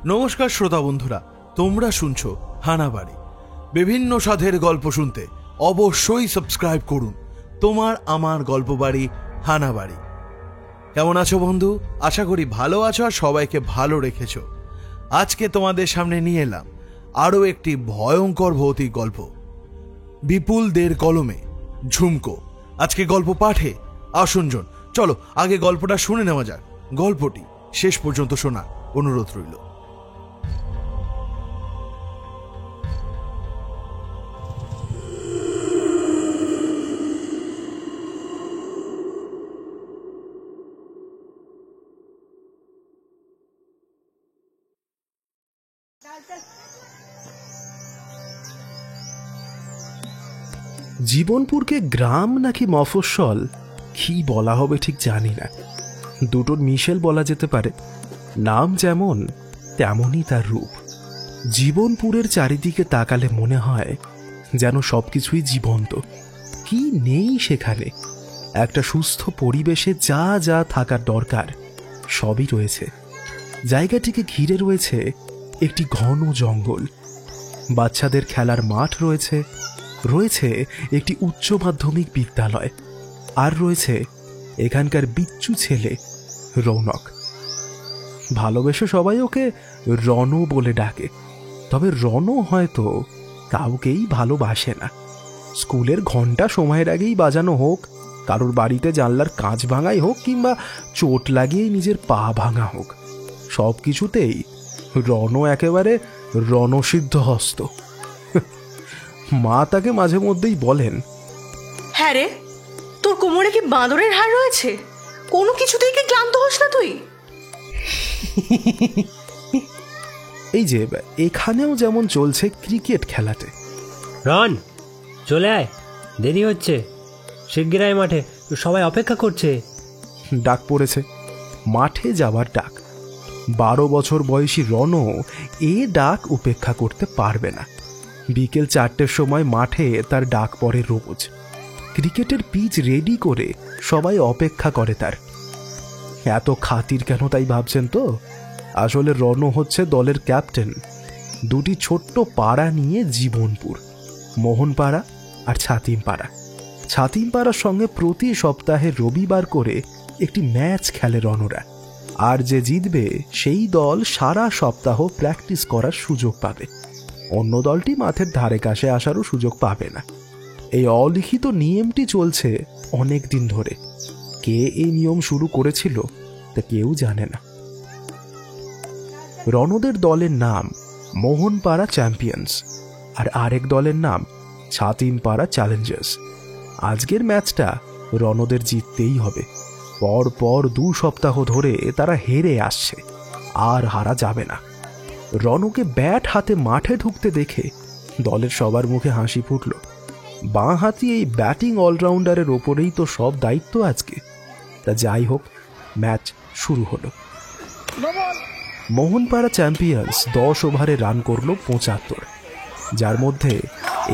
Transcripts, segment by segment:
নমস্কার শ্রোতা বন্ধুরা, তোমরা শুনছো হানাবাড়ি। বিভিন্ন স্বাদের গল্প শুনতে অবশ্যই সাবস্ক্রাইব করুন তোমার আমার গল্প বাড়ি হানাবাড়ি। কেমন আছো বন্ধু? আশা করি ভালো আছো আর সবাইকে ভালো রেখেছো। আজকে তোমাদের সামনে নিয়ে এলাম আরও একটি ভয়ঙ্কর ভৌতিক গল্প, বিপুল দের কলমে ঝুমকো। আজকে গল্প পাঠে আসুনজন। চলো আগে গল্পটা শুনে নেওয়া যাক। গল্পটি শেষ পর্যন্ত শোনার অনুরোধ রইল। জীবনপুরকে গ্রাম নাকি মফস্বল কি বলা হবে ঠিক জানি না। দুটোর মিশেল বলা যেতে পারে। নাম যেমন তেমনই তার রূপ। জীবনপুরের চারিদিকে তাকালে মনে হয় যেন সবকিছুই জীবন্ত। কি নেই সেখানে? একটা সুস্থ পরিবেশে যা যা থাকার দরকার সবই রয়েছে। জায়গাটিকে ঘিরে রয়েছে একটি ঘন জঙ্গল, বাচ্চাদের খেলার মাঠ রয়েছে, রয়েছে একটি উচ্চ মাধ্যমিক বিদ্যালয়, আর রয়েছে এখানকার বিচ্ছু ছেলে রৌনক। ভালোবেসে সবাই ওকে রণ বলে ডাকে, তবে রণ হয়তো কাউকেই ভালোবাসে না। স্কুলের ঘন্টা সময়ের আগেই বাজানো হোক, কারোর বাড়িতে জানলার কাঁচ ভাঙাই হোক, কিংবা চোট লাগিয়েই নিজের পা ভাঙা হোক, সব কিছুতেই রণ একেবারে রণসিদ্ধ হস্ত। মা তাকে মাঝে মধ্যেই বলেন, হ্যাঁ রে, তোর কোমরে কি বাঁদরের হাড় রয়েছে? কোনো কিছুতেই কি ক্লান্ত হোস না তুই? এই যে এখানেও যেমন চলছে ক্রিকেট খেলাতে। রন, চলে আয়, দেরি হচ্ছে, শিগগির মাঠে, সবাই অপেক্ষা করছে। ডাক পড়েছে, মাঠে যাবার ডাক। 12 বছর বয়সী রনও এ ডাক উপেক্ষা করতে পারবে না। বিকেল 4টের সময় মাঠে তার ডাক পড়ে রোজ। ক্রিকেটের পিচ রেডি করে সবাই অপেক্ষা করে তার। এত খাতির কেন তাই ভাবছেন তো? আসলে রণ হচ্ছে দলের ক্যাপ্টেন। দুটি ছোট্ট পাড়া নিয়ে জীবনপুর, মোহনপাড়া আর ছাতিমপাড়া। ছাতিমপাড়ার সঙ্গে প্রতি সপ্তাহে রবিবার করে একটি ম্যাচ খেলে রণরা, আর যে জিতবে সেই দল সারা সপ্তাহ প্র্যাকটিস করার সুযোগ পাবে। অন্য দলটি মাঠের ধারে কাছে আসারও সুযোগ পাবে না। এই অলিখিত নিয়মটি চলছে অনেক দিন ধরে। কে এই নিয়ম শুরু করেছিল তা কেউ জানে না। রণদের দলের নাম মোহনপাড়া চ্যাম্পিয়ন্স, আর আরেক দলের নাম ছাতিমপাড়া চ্যালেঞ্জার্স। আজকের ম্যাচটা রণদের জিততেই হবে। পর পর 2 সপ্তাহ ধরে তারা হেরে আসছে, আর হারা যাবে না। রণকে ব্যাট হাতে মাঠে ঢুকতে দেখে দলের সবার মুখে হাসি ফুটল। বাঁ হাতি এই ব্যাটিং অলরাউন্ডারের ওপরেই তো সব দায়িত্ব আজকে। তা যাই হোক, ম্যাচ শুরু হলো। মোহনপাড়া চ্যাম্পিয়ন্স 10 ওভারে রান করলো 75, যার মধ্যে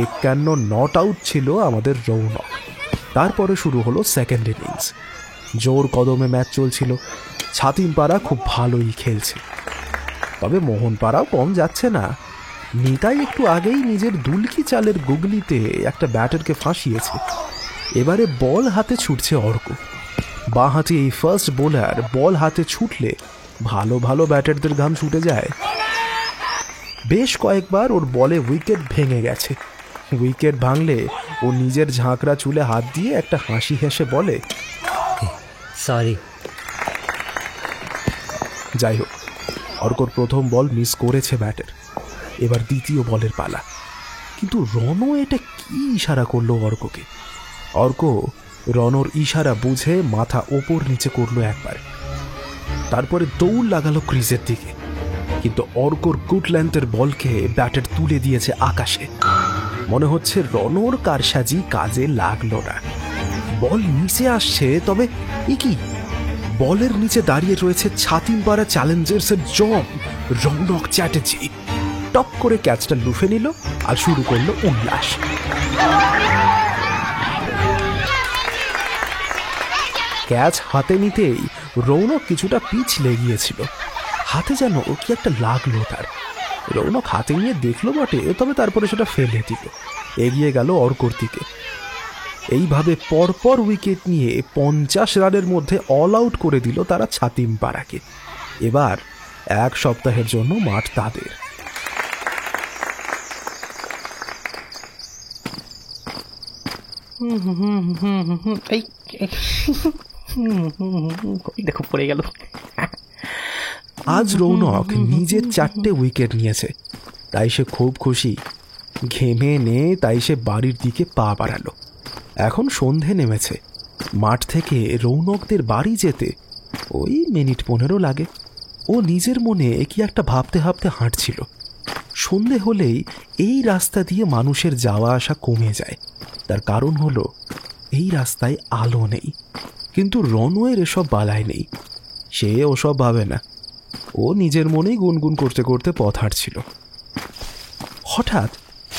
51 নট আউট ছিল আমাদের রৌনক। তারপরে শুরু হলো সেকেন্ড ইনিংস। জোর কদমে ম্যাচ চলছিল। ছাতিমপাড়া খুব ভালোই খেলছে, তবে মোহনপাড়াও কম যাচ্ছে না। নিতাই একটু আগেই নিজের দুলকি চালের গুগলিতে একটা ব্যাটারকে ফাঁসিয়েছে। এবারে বল হাতে ছুটছে অর্ক। বাঁ হাতে এই ফার্স্ট বোলার বল হাতে ছুটলে ভালো ভালো ব্যাটারদের ঘাম ছুটে যায়। বেশ কয়েকবার ওর বলে উইকেট ভেঙে গেছে। উইকেট ভাঙলে ও নিজের ঝাঁকড়া চুলে হাত দিয়ে একটা হাসি হেসে বলে, সরি। যাই হোক, অর্কর প্রথম বল মিস করেছে ব্যাটার। এবার দ্বিতীয় বলের পালা। কিন্তু রণ এটা কি ইশারা করলো অর্ককে? অর্ক রণর ইশারা বুঝে মাথা ওপর নিচে করলো একবার, তারপরে দৌড় লাগালো ক্রিজের দিকে। কিন্তু অর্কর গুড লেন্থের বলকে ব্যাটার তুলে দিয়েছে আকাশে। মনে হচ্ছে রণর কারসাজি কাজে লাগলো না। বল নিচে আসছে, তবে এ কি? বলের নিচে দাঁড়িয়ে রয়েছে ছাতিমপাড়া চ্যালেঞ্জার্সের জম রৌনক চ্যাটার্জি। টপ করে ক্যাচটা লুফে নিল আর শুরু করলো উল্লাস। ক্যাচ হাতে নিতেই রৌনক কিছুটা পিছলে গিয়েছিল। হাতে যেন কি একটা লাগলো তার। রৌনক হাতে নিয়ে দেখলো বটে, তবে তারপরে সেটা ফেলে দিল, এগিয়ে গেল অর্কর দিকে। এইভাবে পরপর উইকেট নিয়ে 50 রানের মধ্যে অল আউট করে দিল তারা ছাতিম পাড়াকে। এবার 1 সপ্তাহের জন্য মাঠ তাদের। দেখো পড়ে গেল। আজ রৌনক নিজের 4টে উইকেট নিয়েছে, তাই সে খুব খুশি। ঘেমে নে তাই সে বাড়ির দিকে পা বাড়ালো। এখন সন্ধে নেমেছে। মাঠ থেকে রৌনকদের বাড়ি যেতে ওই মিনিট 15 লাগে। ও নিজের মনে কি একটা ভাবতে ভাবতে হাঁটছিল। সন্ধে হলেই এই রাস্তা দিয়ে মানুষের যাওয়া আসা কমে যায়। তার কারণ হলো এই রাস্তায় আলো নেই। কিন্তু রনওয়ের এসব বালায় নেই, সে ওসব ভাবে না। ও নিজের মনেই গুনগুন করতে করতে পথ হাঁটছিল। হঠাৎ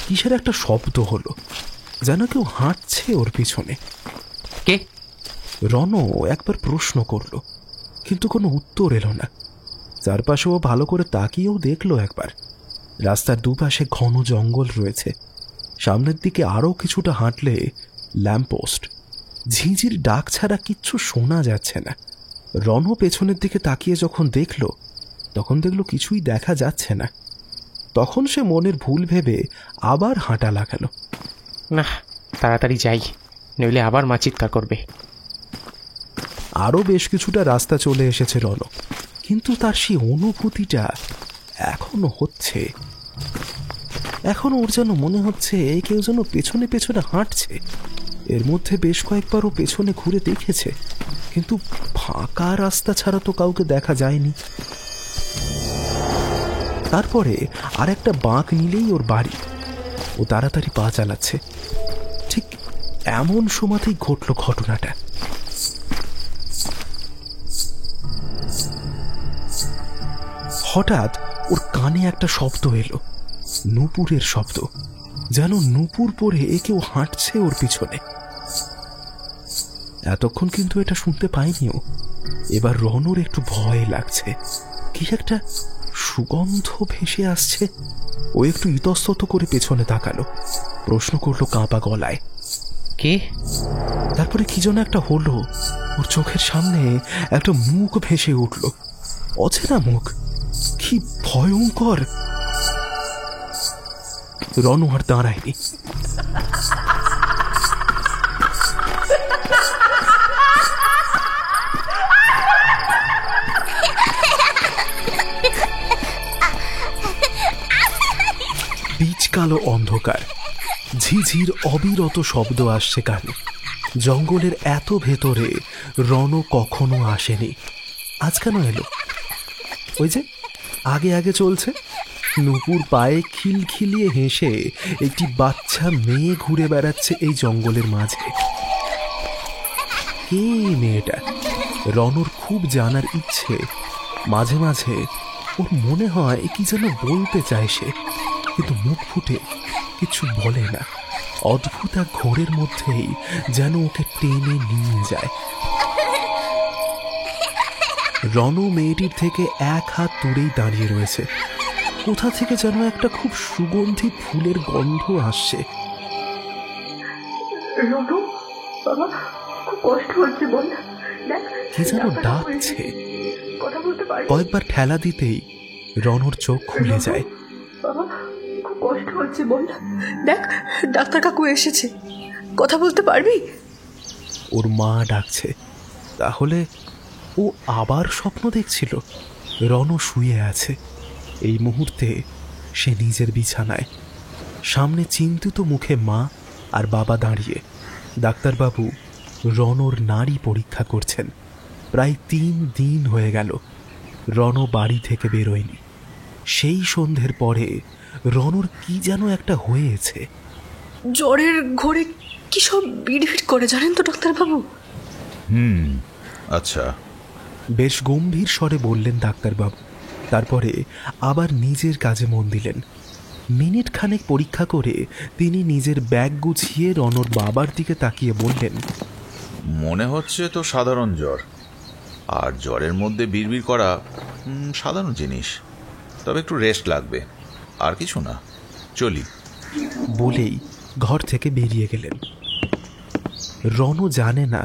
কিসের একটা শব্দ হলো, যেন কেউ হাঁটছে ওর পিছনে। কে? রনো একবার প্রশ্ন করলো, কিন্তু কোনো উত্তর এলো না। চারপাশে ও ভালো করে তাকিয়েও দেখলো একবার। রাস্তার দুপাশে ঘন জঙ্গল রয়েছে। সামনের দিকে আরও কিছুটা হাঁটলে ল্যাম্পপোস্ট। ঝিঁঝির ডাক ছাড়া কিচ্ছু শোনা যাচ্ছে না। রনো পেছনের দিকে তাকিয়ে যখন দেখলো, তখন দেখলো কিছুই দেখা যাচ্ছে না। তখন সে মনের ভুল ভেবে আবার হাঁটা লাগালো। না, তাড়াতাড়ি যাই, নইলে আবার মা চিৎকার করবে। আরও বেশ কিছুটা রাস্তা চলে এসেছে রনো, কিন্তু তার সেই অনুভূতিটা এখনো হচ্ছে। এখন ওর যেন মনে হচ্ছে কেউ যেন পেছনে পেছনে হাঁটছে। এর মধ্যে বেশ কয়েকবারও পেছনে ঘুরে দেখেছে, কিন্তু ফাঁকা রাস্তা ছাড়া তো কাউকে দেখা যায়নি। তারপরে আর একটা বাঁক নিলেই ওর বাড়ি। ও তাড়াতাড়ি পা চালাচ্ছে। ঠিক এমন সময়তেই ঘটল ঘটনাটা। হঠাৎ ওর কানে একটা শব্দ এলো, নূপুরের শব্দ। যেন নূপুর পরে কেউ হাঁটছে ওর পিছনে। এতক্ষণ কিন্তু এটা শুনতে পাইনি ও। এবার রনর একটু ভয় লাগছে। কি একটা সুগন্ধ ভেসে আসছে। ও একটু ইতস্তত করে পেছনে তাকালো, প্রশ্ন করলো কাঁপা গলায়, কে? তারপরে কি যেন একটা হলো। ওর চোখের সামনে একটা মুখ ভেসে উঠল, অচেনা মুখ। কি ভয়ঙ্কর! রনু আর দাঁড়ায়নি। পিচ কালো অন্ধকার, ঝিঝির অবিরত শব্দ আসছে কানে। জঙ্গলের এত ভেতরে রণ কখনো আসেনি। আজ কেন এলো? ওই যে আগে আগে চলছে, নূপুর পায়ে খিলখিলিয়ে হেসে একটি বাচ্চা মেয়ে ঘুরে বেড়াচ্ছে এই জঙ্গলের মাঝে। কে মেয়েটা? রণর খুব জানার ইচ্ছে। মাঝে মাঝে ওর মনে হয় কি যেন বলতে চায় সে, কিন্তু মুখ ফুটে কিছু বলে না। অদ্ভুত এক ঘোরের মধ্যেই যেন ওকে টেনে নিয়ে যায়। রণ মেয়েটির থেকে 1 হাত দূরেই দাঁড়িয়ে রয়েছে। কোথা থেকে যেন একটা খুব সুগন্ধি ফুলের গন্ধ আসছে। কি যেন ডাকছে। কয়েকবার ঠেলা দিতেই রণর চোখ খুলে যায়। কষ্ট হচ্ছে, বল। দেখ, ডাক্তার কাকু এসেছে, কথা বলতে পারবি? ওর মা ডাকছে। তাহলে ও আবার স্বপ্ন দেখছিল। রণ শুয়ে আছে। এই মুহূর্তে সে নিজের বিছানায়। সামনে চিন্তিত মুখে মা আর বাবা দাঁড়িয়ে। ডাক্তারবাবু রণর নাড়ি পরীক্ষা করছেন। প্রায় 3 দিন হয়ে গেল রণ বাড়ি থেকে বেরোয়নি। সেই সন্ধ্যের পরে রণর কি যেন একটা হয়েছে। জ্বরের ঘোরে কি সব বিড়বিড় করে, জানেন তো ডাক্তারবাবু? আচ্ছা, বেশ গম্ভীর স্বরে বললেন ডাক্তারবাবু। তারপরে আবার নিজের কাজে মন দিলেন। মিনিট খানেক পরীক্ষা করে তিনি নিজের ব্যাগ গুছিয়ে রণর বাবার দিকে তাকিয়ে বললেন, মনে হচ্ছে তো সাধারণ জ্বর, আর জ্বরের মধ্যে বিড়বিড় করা সাধারণ জিনিস, তবে একটু রেস্ট লাগবে, আর কিছু না। চলি। বলেই ঘর থেকে বেরিয়ে গেলেন। রণ জানে না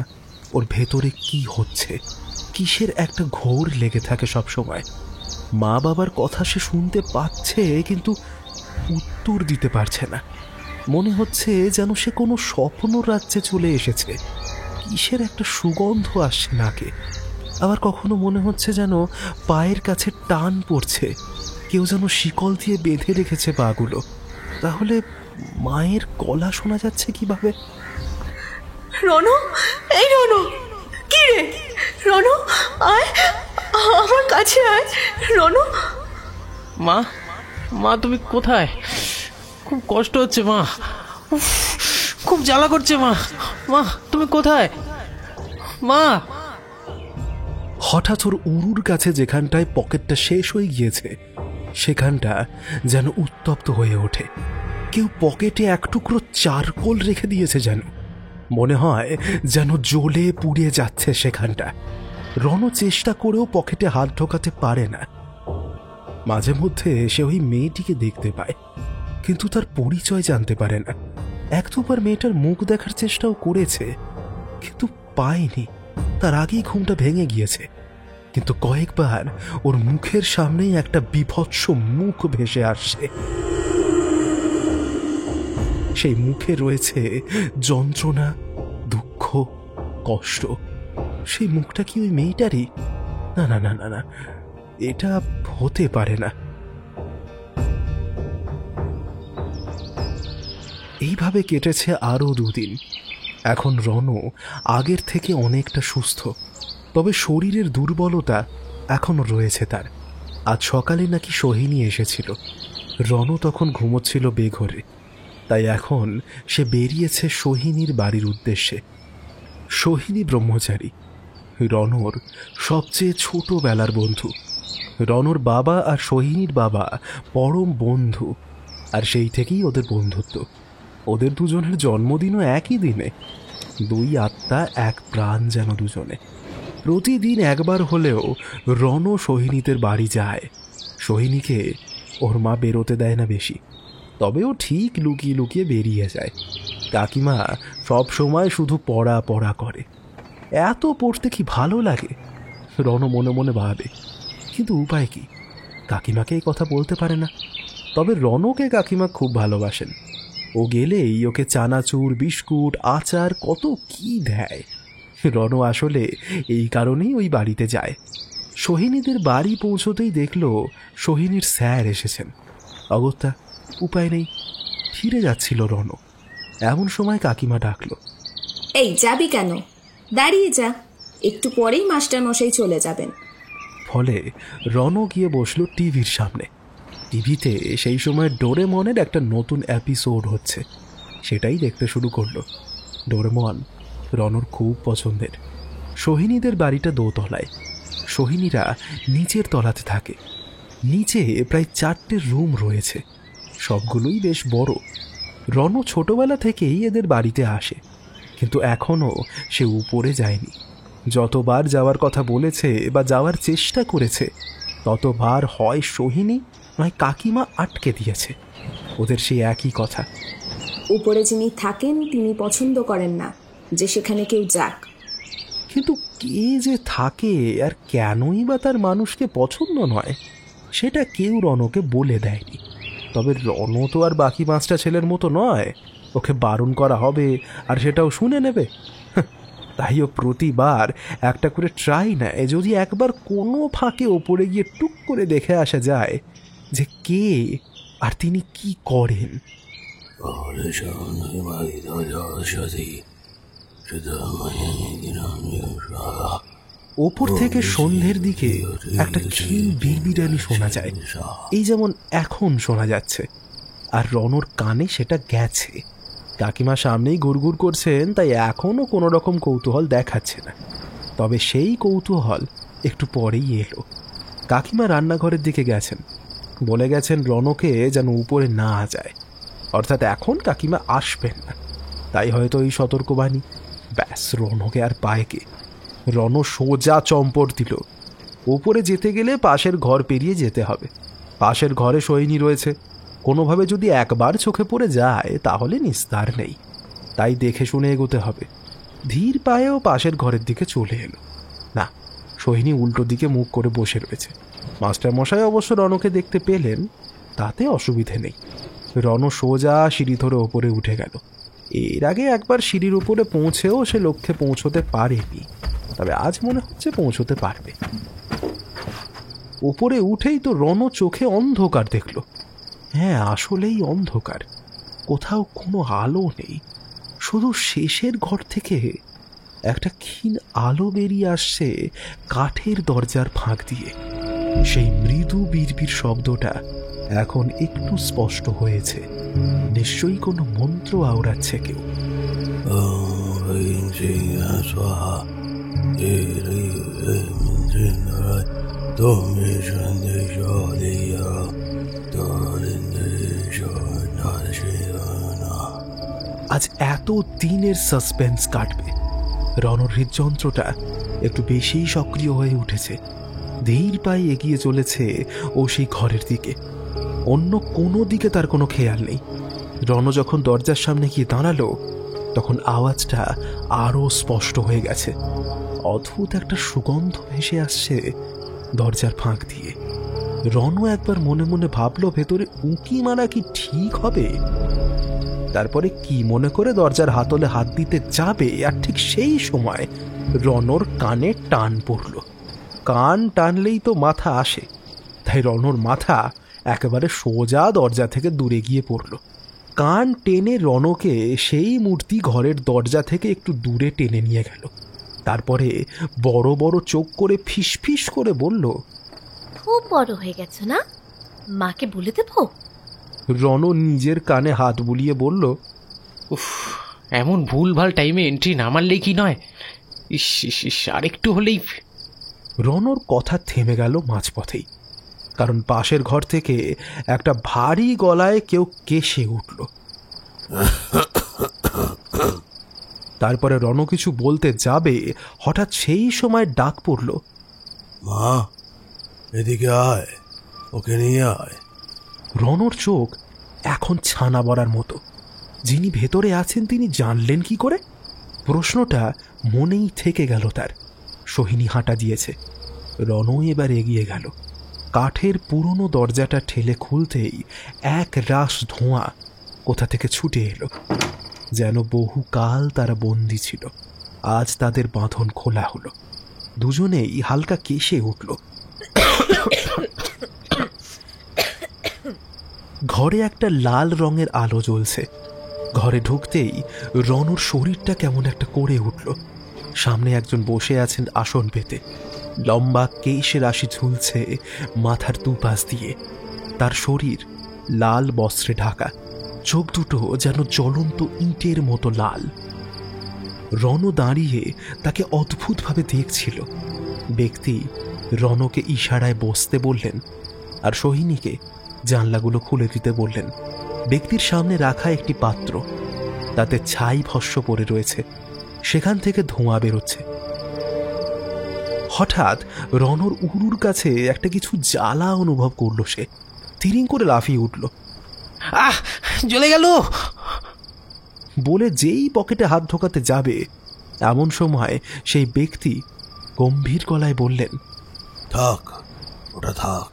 ওর ভেতরে কি হচ্ছে, কিসের একটা ঘোর লেগে থাকে সব সময়। মা বাবার কথা সে শুনতে পাচ্ছে, কিন্তু উত্তর দিতে পারছে না। মনে হচ্ছে যেন সে কোনো স্বপ্ন রাজ্যে চলে এসেছে। কিসের একটা সুগন্ধ আসছে নাকে। আবার কখনো মনে হচ্ছে যেন পায়ের কাছে টান পড়ছে, কেউ যেন শিকল দিয়ে বেঁধে রেখেছে পাগুলো। তাহলে মায়ের গলা শোনা যাচ্ছে কিভাবে? রনু, এই রনু, কি রে রনু, আয় আমার কাছে আয় রনু। মা, মা তুমি কোথায়? খুব কষ্ট হচ্ছে মা, উফ, খুব জ্বালা করছে মা। মা তুমি কোথায় মা? হঠাৎ ওর উরুর কাছে যেখানটায় পকেটটা শেষ হয়ে গিয়েছে সেখানটা যেন উত্তপ্ত হয়ে ওঠে। কেউ পকেটে এক টুকরো চারকোল রেখে দিয়েছে যেন। মনে হয় যেন জ্বলে পুড়ে যাচ্ছে সেখানটা। রণ চেষ্টা করেও পকেটে হাত ঢোকাতে পারে না। মাঝে মধ্যে সে ওই মেয়েটিকে দেখতে পায়, কিন্তু তার পরিচয় জানতে পারে না। এক দুবার মেয়েটার মুখ দেখার চেষ্টাও করেছে, কিন্তু পায়নি। তার আগেই ঘুমটা ভেঙে গিয়েছে। কিন্তু কয়েকবার ওর মুখের সামনেই একটা বিভৎস মুখ ভেসে আসছে। সেই মুখে রয়েছে যন্ত্রণা, দুঃখ, কষ্ট। সেই মুখটা কি ওই মেয়েটারই? না না না না না, এটা হতে পারে না। এইভাবে কেটেছে আরো 2 দিন। এখন রণ আগের থেকে অনেকটা সুস্থ, তবে শরীরের দুর্বলতা এখনো রয়েছে তার। আজ সকালে নাকি সোহিনী এসেছিল। রণ তখন ঘুমোচ্ছিল বেঘরে, তাই এখন সে বেরিয়েছে সোহিনীর বাড়ির উদ্দেশ্যে। সোহিনী ব্রহ্মচারী, রণর সবচেয়ে ছোটবেলার বন্ধু। রণর বাবা আর সোহিনীর বাবা পরম বন্ধু, আর সেই থেকেই ওদের বন্ধুত্ব। ওদের দুজনের জন্মদিনও একই দিনে। 2 আত্মা এক প্রাণ যেন দুজনে। প্রতিদিন একবার হলেও রণ সোহিনীদের বাড়ি যায়। সোহিনীকে ওর মা বেরোতে দেয় না বেশি, তবে ও ঠিক লুকিয়ে লুকিয়ে বেরিয়ে যায়। কাকিমা সব সময় শুধু পড়া পড়া করে। এত পড়তে কি ভালো লাগে, রণ মনে মনে ভাবে। কিন্তু উপায় কি? কাকিমাকে এই কথা বলতে পারে না। তবে রণকে কাকিমা খুব ভালোবাসেন। ও গেলেই ওকে চানাচুর, বিস্কুট, আচার কত কি দেয়। রণ আসলে এই কারণেই ওই বাড়িতে যায়। সোহিনীদের বাড়ি পৌঁছতেই দেখল সোহিনীর স্যার এসেছেন। অগত্যা উপায় নেই, ফিরে যাচ্ছিল রণ। এমন সময় কাকিমা ডাকলো, এই যাবি কেন? দাঁড়িয়ে যা, একটু পরেই মাস্টার মশাই চলে যাবেন। ফলে রণ গিয়ে বসলো টিভির সামনে। টিভিতে সেই সময় ডোরেমনের একটা নতুন এপিসোড হচ্ছে, সেটাই দেখতে শুরু করলো। ডোরেমন রণর খুব পছন্দের। সোহিনীদের বাড়িটা দোতলায়, সোহিনীরা নিচের তলাতে থাকে। নিচে প্রায় 4টে রুম রয়েছে, সবগুলোই বেশ বড়। রণ ছোটবেলা থেকেই এদের বাড়িতে আসে, কিন্তু এখনো সে উপরে যায়নি। যতবার যাওয়ার কথা বলেছে বা যাওয়ার চেষ্টা করেছে, ততবার হয় সোহিনী নয় কাকিমা আটকে দিয়েছে। ওদের সেই একই কথা, উপরে যিনি থাকেন তিনি পছন্দ করেন না যে সেখানে কেউ যাক। কিন্তু কে যে থাকে আর কেনই বা তার মানুষকে পছন্দ নয়, সেটা কেউ রণকে বলে দেয়নি। তবে রণ তো আর বাকি 5টা ছেলের মতো নয়, ওকে বারণ করা হবে আর সেটাও শুনে নেবে। তাই ও প্রতিবার একটা করে ট্রাই নেয়, যদি একবার কোনো ফাঁকে ওপরে গিয়ে টুক করে দেখে আসা যায় যে কে আর তিনি কি করেন। ওপর থেকে সন্ধ্যের দিকে একটা ক্ষীণ বিড়বিড়ানি শোনা যায়, এই যেমন এখন শোনা যাচ্ছে। আর রণর কানে সেটা গেছে। কাকিমা সামনেই গুড়গুড় করছেন, তাই এখনো কোনো রকম কৌতূহল দেখাচ্ছে না। তবে সেই কৌতূহল একটু পরেই এলো। কাকিমা রান্নাঘরের দিকে গেছেন, বলে গেছেন রণকে যেন উপরে না যায়, অর্থাৎ এখন কাকিমা আসবেন না। তাই হয়তো এই সতর্কবাণী। ব্যাস, রণকে আর পায় কে? রণ সোজা চম্পট দিল, ওপরে যেতে গেলে পাশের ঘর পেরিয়ে যেতে হবে। পাশের ঘরে সোহিনী রয়েছে, কোনোভাবে যদি একবার চোখে পড়ে যায় তাহলে নিস্তার নেই। তাই দেখে শুনে এগোতে হবে। ধীর পায়েও পাশের ঘরের দিকে চলে এলো। না, সোহিনী উল্টো দিকে মুখ করে বসে রয়েছে। মাস্টারমশাই অবশ্য রণকে দেখতে পেলেন, তাতে অসুবিধে নেই। রণ সোজা সিঁড়ি ধরে ওপরে উঠে গেল। এর আগে একবার সিঁড়ির উপরে পৌঁছেও সে লক্ষ্যে পৌঁছতে পারেনি, তবে আজ মনে হচ্ছে পৌঁছতে পারবে। উপরে উঠেই তো রণ চোখে অন্ধকার দেখল। হ্যাঁ, আসলেই অন্ধকার, কোথাও কোনো আলো নেই। শুধু শেষের ঘর থেকে একটা ক্ষীণ আলো বেরিয়ে আসছে কাঠের দরজার ফাঁক দিয়ে। সেই মৃদু বিড়বিড় শব্দটা এখন একটু স্পষ্ট হয়েছে। নিশ্চয়ই কোনো মন্ত্র আওড়াচ্ছে কেউ। আজ এত দিনের সাসপেন্স কাটবে। রণর হৃদযন্ত্রটা একটু বেশিই সক্রিয় হয়ে উঠেছে। ধীর পায়ে এগিয়ে চলেছে ও সেই ঘরের দিকে। অন্য কোনো দিকে তার কোনো খেয়াল নেই। রণ যখন দরজার সামনে গিয়ে দাঁড়ালো তখন আওয়াজটা আরও স্পষ্ট হয়ে গেছে। অদ্ভুত একটা সুগন্ধ ভেসে আসছে দরজার ফাঁক দিয়ে। রণ একবার মনে মনে ভাবলো ভেতরে উঁকি মারা কি ঠিক হবে। তারপরে কি মনে করে দরজার হাতলে হাত দিতে যাবে, আর ঠিক সেই সময় রণর কানে টান পড়ল। কান টানলেই তো মাথা আসে, তাই রণর মাথা একেবারে সোজা দরজা থেকে দূরে গিয়ে পড়ল। কান টেনে রণকে সেই মূর্তি ঘরের দরজা থেকে একটু দূরে টেনে নিয়ে গেল। তারপরে বড় বড় চোখ করে ফিসফিস করে বলল, খুব বড় হয়ে গেছো না, মাকে বলে দেবো? রণ নিজের কানে হাত বুলিয়ে বলল, উফ, এমন ভুলভাল টাইমে এন্ট্রি না মারলেই কি নয়। ইস ইস ইস, আরেকটু হলেই। রণর কথা থেমে গেল মাঝপথেই, কারণ পাশের ঘর থেকে একটা ভারী গলায় কেউ কেশে উঠল। তারপরে রণ কিছু বলতে যাবে, হঠাৎ সেই সময় ডাক পড়ল, মা, এদিকে আয়, ওকে নিয়ে আয়। রণর চোখ এখন ছানা বড়ার মতো। যিনি ভেতরে আছেন তিনি জানলেন কি করে? প্রশ্নটা মনেই থেকে গেল তার। সোহিনী হাঁটা দিয়েছে। রণও এবার এগিয়ে গেল। কাঠের পুরনো দরজাটা ঠেলে খুলতেই এক রাশ ধোঁয়া কোথা থেকে ছুটে এলো। যেন বহুকাল তারা বন্দী ছিল, আজ তাদের বাঁধন খোলা হলো। দুজনেই হালকা কেশে উঠল। ঘরে একটা লাল রঙের আলো জ্বলছে। ঘরে ঢুকতেই রণর শরীরটা কেমন একটা করে উঠল। সামনে একজন বসে আছেন আসন পেতে। লম্বা কেশে রাশি ঝুলছে মাথার দুপাশ দিয়ে। তার শরীর লাল বস্ত্রে ঢাকা, চোখ দুটো যেন জ্বলন্ত ইটের মতো লাল। রণ দাঁড়িয়ে তাকে অদ্ভুতভাবে দেখছিল। ব্যক্তি রণকে ইশারায় বসতে বললেন আর সোহিনীকে জানলাগুলো খুলে দিতে বললেন। ব্যক্তির সামনে রাখা একটি পাত্র, তাতে ছাই ভস্য পড়ে রয়েছে, সেখান থেকে ধোঁয়া বেরোচ্ছে। হঠাৎ রণর উরুর কাছে একটা কিছু জ্বালা অনুভব করলো। সে তিরিং করে লাফিয়ে উঠল। আহ, জ্বলে গেল বলে যেই পকেটে হাত ঢোকাতে যাবে, এমন সময় সেই ব্যক্তি গম্ভীর গলায় বললেন, থাক, ওটা থাক,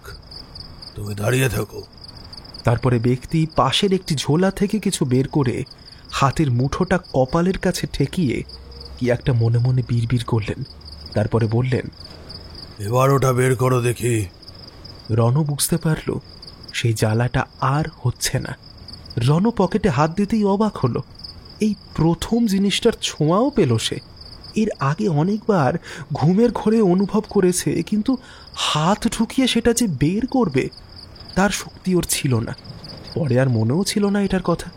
তুমি দাঁড়িয়ে থাকো। তারপরে ব্যক্তি পাশের একটি ঝোলা থেকে কিছু বের করে হাতের মুঠোটা কপালের কাছে ঠেকিয়ে কি একটা মনে মনে বিড়বিড় করলেন। তারপরে বললেন, এবার ওটা বের করো দেখি। রণ বুঝতে পারল সেই জ্বালাটা আর হচ্ছে না। রণ পকেটে হাত দিতেই অবাক হলো। এই প্রথম জিনিসটার ছোঁয়াও পেল সে। এর আগে অনেকবার ঘুমের ঘোরে অনুভব করেছে, কিন্তু হাত ঢুকিয়ে সেটা যে বের করবে তার শক্তি ওর ছিল না। পরে আর মনেও ছিল না এটার কথা।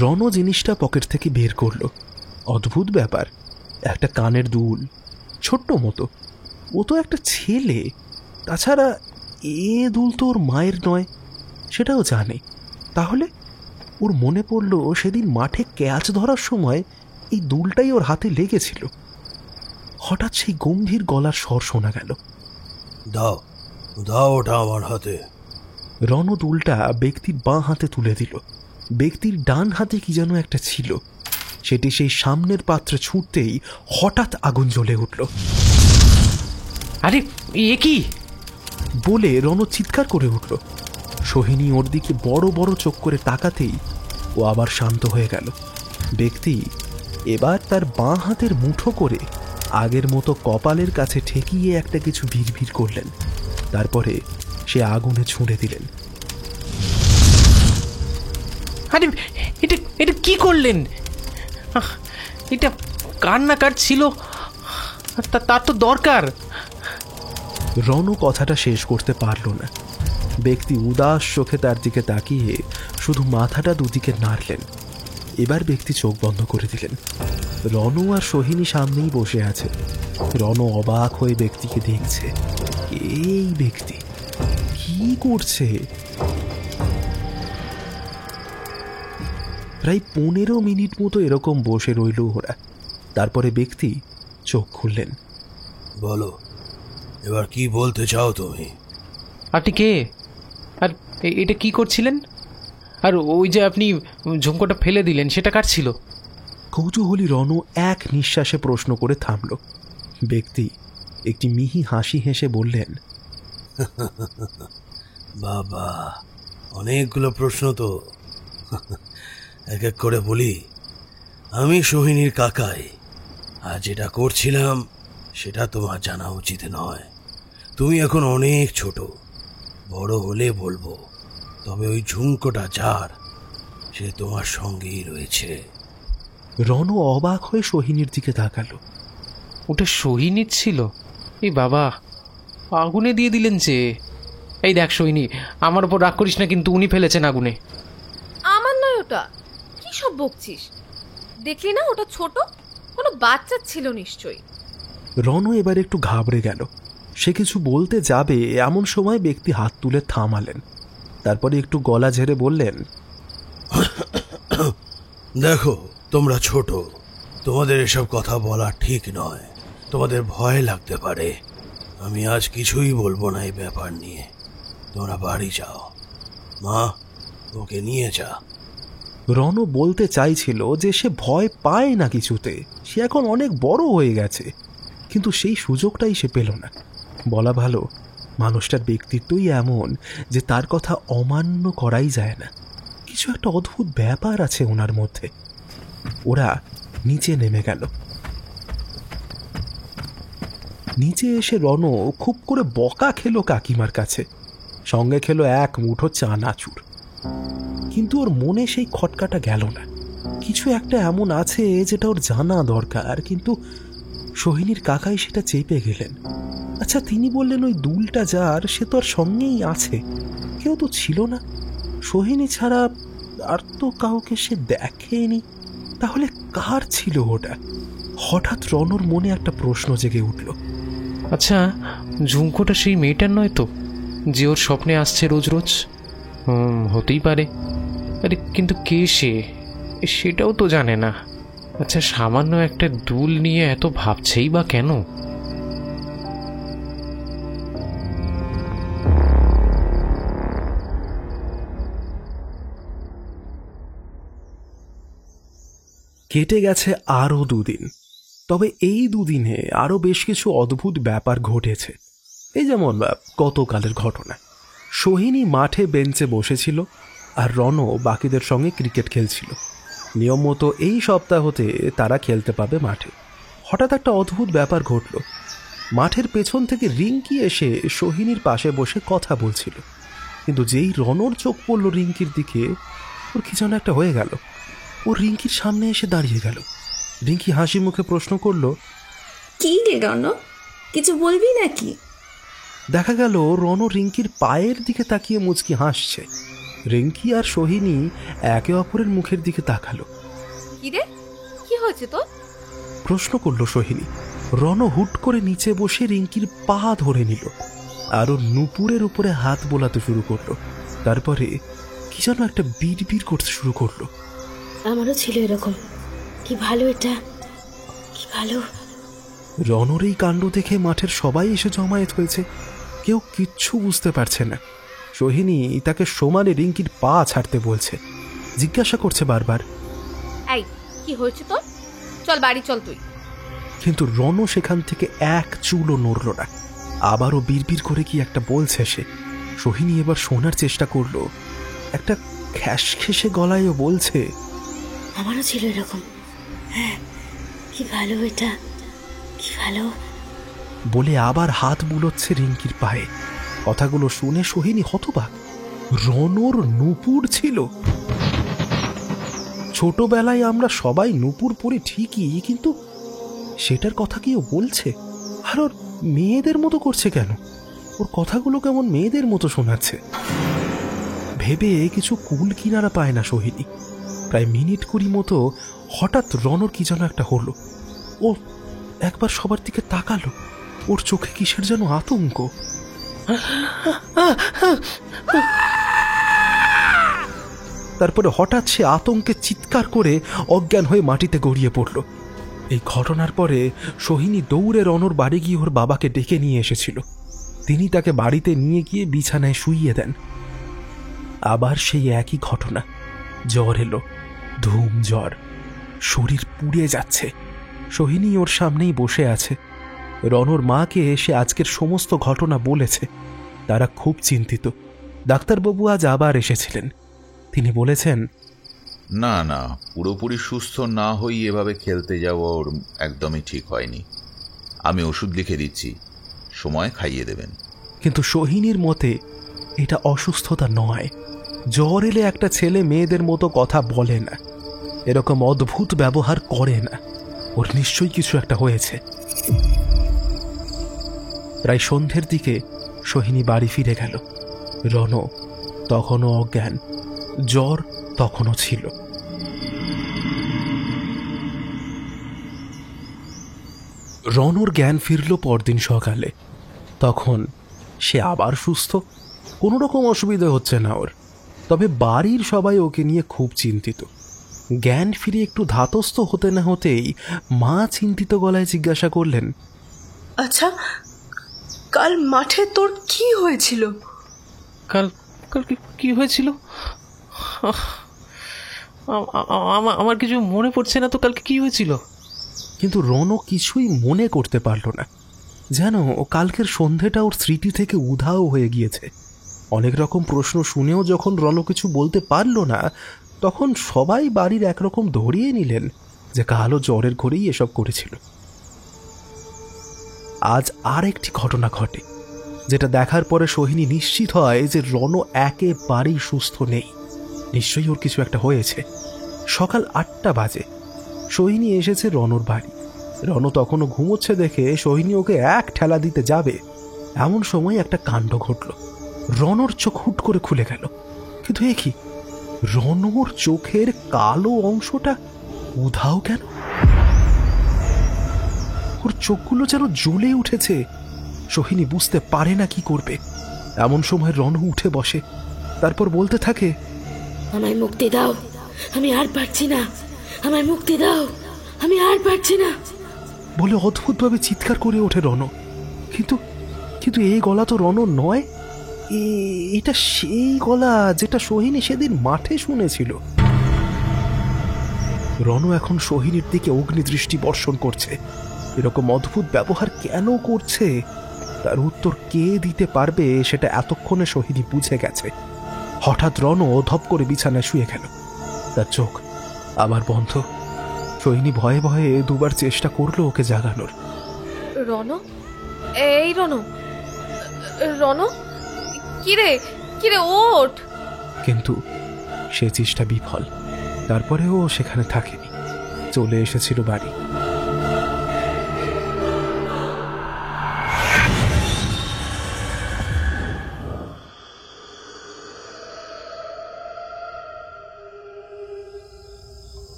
রণ জিনিসটা পকেট থেকে বের করলো। অদ্ভুত ব্যাপার, একটা কানের দুল, ছোট্ট মতো। ও তো একটা ছেলে, তাছাড়া এ দুল তো ওর মায়ের নয়, সেটাও জানে। তাহলে ওর মনে পড়ল সেদিন মাঠে ক্যাচ ধরার সময় এই দুলটাই ওর হাতে লেগেছিল। হঠাৎ সেই গম্ভীর গলার স্বর শোনা গেল। দাও দাও ওটা আমার হাতে। রণ দুলটা ব্যক্তির বাঁ হাতে তুলে দিল। ব্যক্তির ডান হাতে কি যেন একটা ছিল, সেটি সেই সামনের পাত্রে ছুঁড়তেই হঠাৎ আগুন জ্বলে উঠল। আরে এ কি বলে রণ চিৎকার করে উঠল। সোহিনী ওর দিকে বড় বড় চোখ করে তাকাতেই ও আবার শান্ত হয়ে গেল। ব্যক্তি এবার তার বাঁ হাতের মুঠো করে আগের মতো কপালের কাছে ঠেকিয়ে একটা কিছু ভিড় করলেন। তারপরে সে আগুনে ছুঁড়ে দিলেন। আরে এটা এটা কি করলেন? এটা কার না কার ছিল, তার তো দরকার। রণ কথাটা শেষ করতে পারল না। ব্যক্তি উদাস চোখে তার দিকে তাকিয়ে শুধু মাথাটা দুদিকে নাড়লেন। এবার ব্যক্তি চোখ বন্ধ করে দিলেন। রণ আর সোহিনী সামনেই বসে আছে। রণ অবাক হয়ে ব্যক্তিকে দেখছে। এই ব্যক্তি কি করছে? প্রায় 15 মিনিট মতো এরকম বসে রইল ওরা। তারপরে ব্যক্তি চোখ খুললেন। বলো, এবার কি বলতে চাও তুমি? আপনি কে? আর এটা কি করছিলেন? আর ওই যে আপনি ঝুমকোটা ফেলে দিলেন, সেটা কার ছিল? কৌতূহলী রণ এক নিঃশ্বাসে প্রশ্ন করে থামল। ব্যক্তি একটি মিহি হাসি হেসে বললেন, বাবা, অনেকগুলো প্রশ্ন তো। এক এক করে বলি। আমি সোহিনীর কাকাই, আর যেটা করছিলাম সেটা তোমার জানা উচিত নয়। তুমি এখন অনেক ছোট, বড় হলে বলবো। তবে ওই ঝুমকোটা যার, সে তোমার সঙ্গেই রয়েছে। রণ অবাক হয়ে সোহিনীর দিকে তাকালো। ওটা সোহিনীর ছিল? এই বাবা, আগুনে দিয়ে দিলেন যে। এই দেখ সোহিনী, আমার উপর রাগ করিস না, কিন্তু উনি ফেলেছেন আগুনে। আমার নয় ওটা। কি সব বকছিস? দেখলি না ওটা ছোট, কোনো বাচ্চা ছিল নিশ্চয়ই। রণ এবার একটু ঘাবড়ে গেল। সে কিছু বলতে যাবে এমন সময় ব্যক্তি হাত তুলে থামালেন। তারপরে একটু গলা ঝেড়ে বললেন, দেখো, তোমরা ছোট, তোমাদের এসব কথা বলা ঠিক নয়। তোমাদের ভয় লাগতে পারে। আমি আজ কিছুই বলবো না এই ব্যাপার নিয়ে। তোমরা বাড়ি যাও। মা, ওকে নিয়ে যা। রণ বলতে চাইছিল যে সে ভয় পায় না কিছুতে, সে এখন অনেক বড় হয়ে গেছে, কিন্তু সেই সুযোগটাই সে পেল না। বলা ভালো, মানুষটার ব্যক্তিত্বই এমন যে তার কথা অমান্য করাই যায় না। কিছু একটা অদ্ভুত ব্যাপার আছে ওনার মধ্যে। ওরা নিচে নেমে গেল। নিচে এসে রণ খুব করে বকা খেলো কাকিমার কাছে, সঙ্গে খেলো এক মুঠো চানাচুর। কিন্তু ওর মনে সেই খটকাটা গেল না। কিছু একটা এমন আছে যেটা ওর জানা দরকার, কিন্তু সোহিনীর কাকাই সেটা চেপে গেলেন। আচ্ছা, তিনি বললেন ওই দুলটা যার, সে তো আর সঙ্গেই আছে, কেউ তো ছিল না। সোহিনী ছাড়া আর তো কাউকে সে দেখেনি। তাহলে কার ছিল ওটা? হঠাৎ রণর মনে একটা প্রশ্ন জেগে উঠল। আচ্ছা, ঝুমকোটা সেই মেয়েটার নয় তো, যে ওর স্বপ্নে আসছে রোজ রোজ? হতেই পারে। আরে কিন্তু কে সে, সেটাও তো জানে না। আচ্ছা, সামান্য একটা দুল নিয়ে এত ভাবছেই বা কেন? কেটে গেছে আরও 2 দিন। তবে এই 2 দিনে আরও বেশ কিছু অদ্ভুত ব্যাপার ঘটেছে। এই যেমন গতকালের ঘটনা। সোহিনী মাঠে বেঞ্চে বসেছিল আর রণ বাকিদের সঙ্গে ক্রিকেট খেলছিল। নিয়ম মতো এই সপ্তাহতে তারা খেলতে পাবে মাঠে। হঠাৎ একটা অদ্ভুত ব্যাপার ঘটল। মাঠের পেছন থেকে রিঙ্কি এসে সোহিনীর পাশে বসে কথা বলছিল, কিন্তু যেই রণর চোখ পড়ল রিঙ্কির দিকে, ওর কি যেন একটা হয়ে গেল। ও রিঙ্কির সামনে এসে দাঁড়িয়ে গেল। রিঙ্কি হাসি মুখে প্রশ্ন করল, কি রে রণ, কিছু বলবি নাকি? দেখা গেল রণ রিঙ্কির পায়ের দিকে তাকিয়ে মুচকি হাসছে। রিঙ্কি আর সোহিনী একে অপরের মুখের দিকে তাকালো। কি রে, কি হয়েছে তোর? প্রশ্ন করল সোহিনী। রণ হুট করে নিচে বসে রিঙ্কির পা ধরে নিল আর ওর নুপুরের উপরে হাত বোলাতে শুরু করলো। তারপরে কি যেন একটা বিড়বিড় করতে শুরু করলো। আমারও ছিল এরকম। কি ভালো এটা, কি ভালো। রনর এই কাণ্ড দেখে মাঠের সবাই এসে জমায়েত হয়েছে। কেউ কিচ্ছু বুঝতে পারছে না। সোহিনী তাকে সমানে রিঙ্কির পা ছাড়তে বলছে, জিজ্ঞাসা করছে বারবার, এই কি হয়েছে তোর? চল বাড়ি চল তুই। কিন্তু রণ সেখান থেকে এক চুলও নড়ল না। আবারও বিড়বিড় করে কি একটা বলছে সে। সোহিনী এবার শোনার চেষ্টা করলো। একটা খ্যাসখেসে গলায়ও বলছে, আমারও ছিল এরকম। হ্যাঁ, কি ভালো এটা, কি ভালো। বলে আবার হাত বুলোচ্ছে রিঙ্কির পায়ে। কথাগুলো শুনে সোহিনী হতবাক। রণর নূপুর ছিল। ছোটবেলায় আমরা সবাই নূপুর পরে ঠিকই, কিন্তু সেটার কথা কি ও বলছে? আর ওর মেয়েদের মতো করছে কেন? ওর কথাগুলো কেমন মেয়েদের মতো শোনাচ্ছে। ভেবে কিছু কুল কিনারা পায় না সোহিনী। প্রায় মিনিট 20 মতো হঠাৎ রণর কি যেন একটা হলো। ও একবার সবার দিকে তাকালো। ওর চোখে কিসের যেন আতঙ্ক। তারপরে হঠাৎ সে আতঙ্কে চিৎকার করে অজ্ঞান হয়ে মাটিতে গড়িয়ে পড়ল। এই ঘটনার পরে সোহিনী দৌড়ে রণর বাড়ি গিয়ে ওর বাবাকে ডেকে নিয়ে এসেছিল। তিনি তাকে বাড়িতে নিয়ে গিয়ে বিছানায় শুইয়ে দেন। আবার সেই একই ঘটনা। জ্বর এলো, ধুম জ্বর, শরীর পুড়ে যাচ্ছে। সোহিনী ওর সামনেই বসে আছে। রণর মাকে এসে আজকের সমস্ত ঘটনা বলেছে। তারা খুব চিন্তিত। ডাক্তারবাবু আজ আবার এসেছিলেন। তিনি বলেছেন, না না, পুরোপুরি সুস্থ না হই এভাবে খেলতে যাওয়া ওর একদমই ঠিক হয়নি। আমি ওষুধ লিখে দিচ্ছি, সময় খাইয়ে দেবেন। কিন্তু সোহিনীর মতে এটা অসুস্থতা নয়। জ্বর এলে একটা ছেলে মেয়েদের মতো কথা বলে না, এরকম অদ্ভুত ব্যবহার করে না। ওর নিশ্চয়ই কিছু একটা হয়েছে। প্রায় সন্ধ্যের দিকে সোহিনী বাড়ি ফিরে গেল। রণ তখনও অজ্ঞান, জ্বর তখনও ছিল। রণর জ্ঞান ফিরল পরদিন সকালে। তখন সে আবার সুস্থ, কোনো রকম অসুবিধা হচ্ছে না ওর। তবে বাড়ির সবাই ওকে নিয়ে খুব চিন্তিত। জ্ঞান ফিরে একটু ধাতস্থ হতে না হতেই মা চিন্তিত গলায় জিজ্ঞাসা করলেন, আচ্ছা, কাল মাঠে তোর কি হয়েছিল? কাল কি হয়েছিল? আমার কিছু মনে পড়ছে না তো কালকে কি হয়েছিল। কিন্তু রণ কিছুই মনে করতে পারল না। যেন কালকের সন্ধেটা ওর স্মৃতি থেকে উধাও হয়ে গিয়েছে। অনেক রকম প্রশ্ন শুনেও যখন রণ কিছু বলতে পারল না, তখন সবাই বাড়ির একরকম ধরিয়ে নিলেন যে কালও জ্বরের ঘরেই এসব করেছিল। আজ আর একটি ঘটনা ঘটে, যেটা দেখার পরে সোহিনী নিশ্চিত হয় যে রণ একেবারেই সুস্থ নেই। নিশ্চয়ই ওর কিছু একটা হয়েছে। সকাল 8টা বাজে। সোহিনী এসেছে রণর বাড়ি। রণ তখনও ঘুমোচ্ছে দেখে সোহিনী ওকে এক ঠেলা দিতে যাবে, এমন সময় একটা কাণ্ড ঘটল। রণর চোখ হুট করে খুলে গেল। কিন্তু এ কি, রণর চোখের কালো অংশটা উধাও কেন? ওর চোখগুলো যেন জ্বলে উঠেছে। সোহিনী বুঝতে পারে না কি করবে। এমন সময় রণ উঠে বসে, তারপর বলতে থাকে, আমায় মুক্তি দাও, আমি আর পারছি না, আমায় মুক্তি দাও, আমি আর পারছি না বলে অদ্ভুতভাবে চিৎকার করে ওঠে রণ। কিন্তু কিন্তু এই গলা তো রণ নয়। এটা সেই গলা যেটা সোহিনী সেদিন মাঠে শুনেছিল। রণ এখন সোহিনীর দিকে অগ্নিদৃষ্টি বর্ষণ করছে। এরকম অদ্ভুত ব্যবহার কেন করছে তার উত্তর কে দিতে পারবে সেটা এতক্ষণে সোহিনী বুঝে গেছে। হঠাৎ রণ ধপ করে বিছানায় শুয়ে গেল। তার চোখ আবার বন্ধ। সোহিনী ভয়ে ভয়ে দুবার চেষ্টা করলো ওকে জাগানোর। রণ, এই রণ, রণ, কিরে কিরে ওঠ। কিন্তু সে চেষ্টা বিফল। তারপরেও সেখানে থাকেনি, চলে এসেছিল বাড়ি।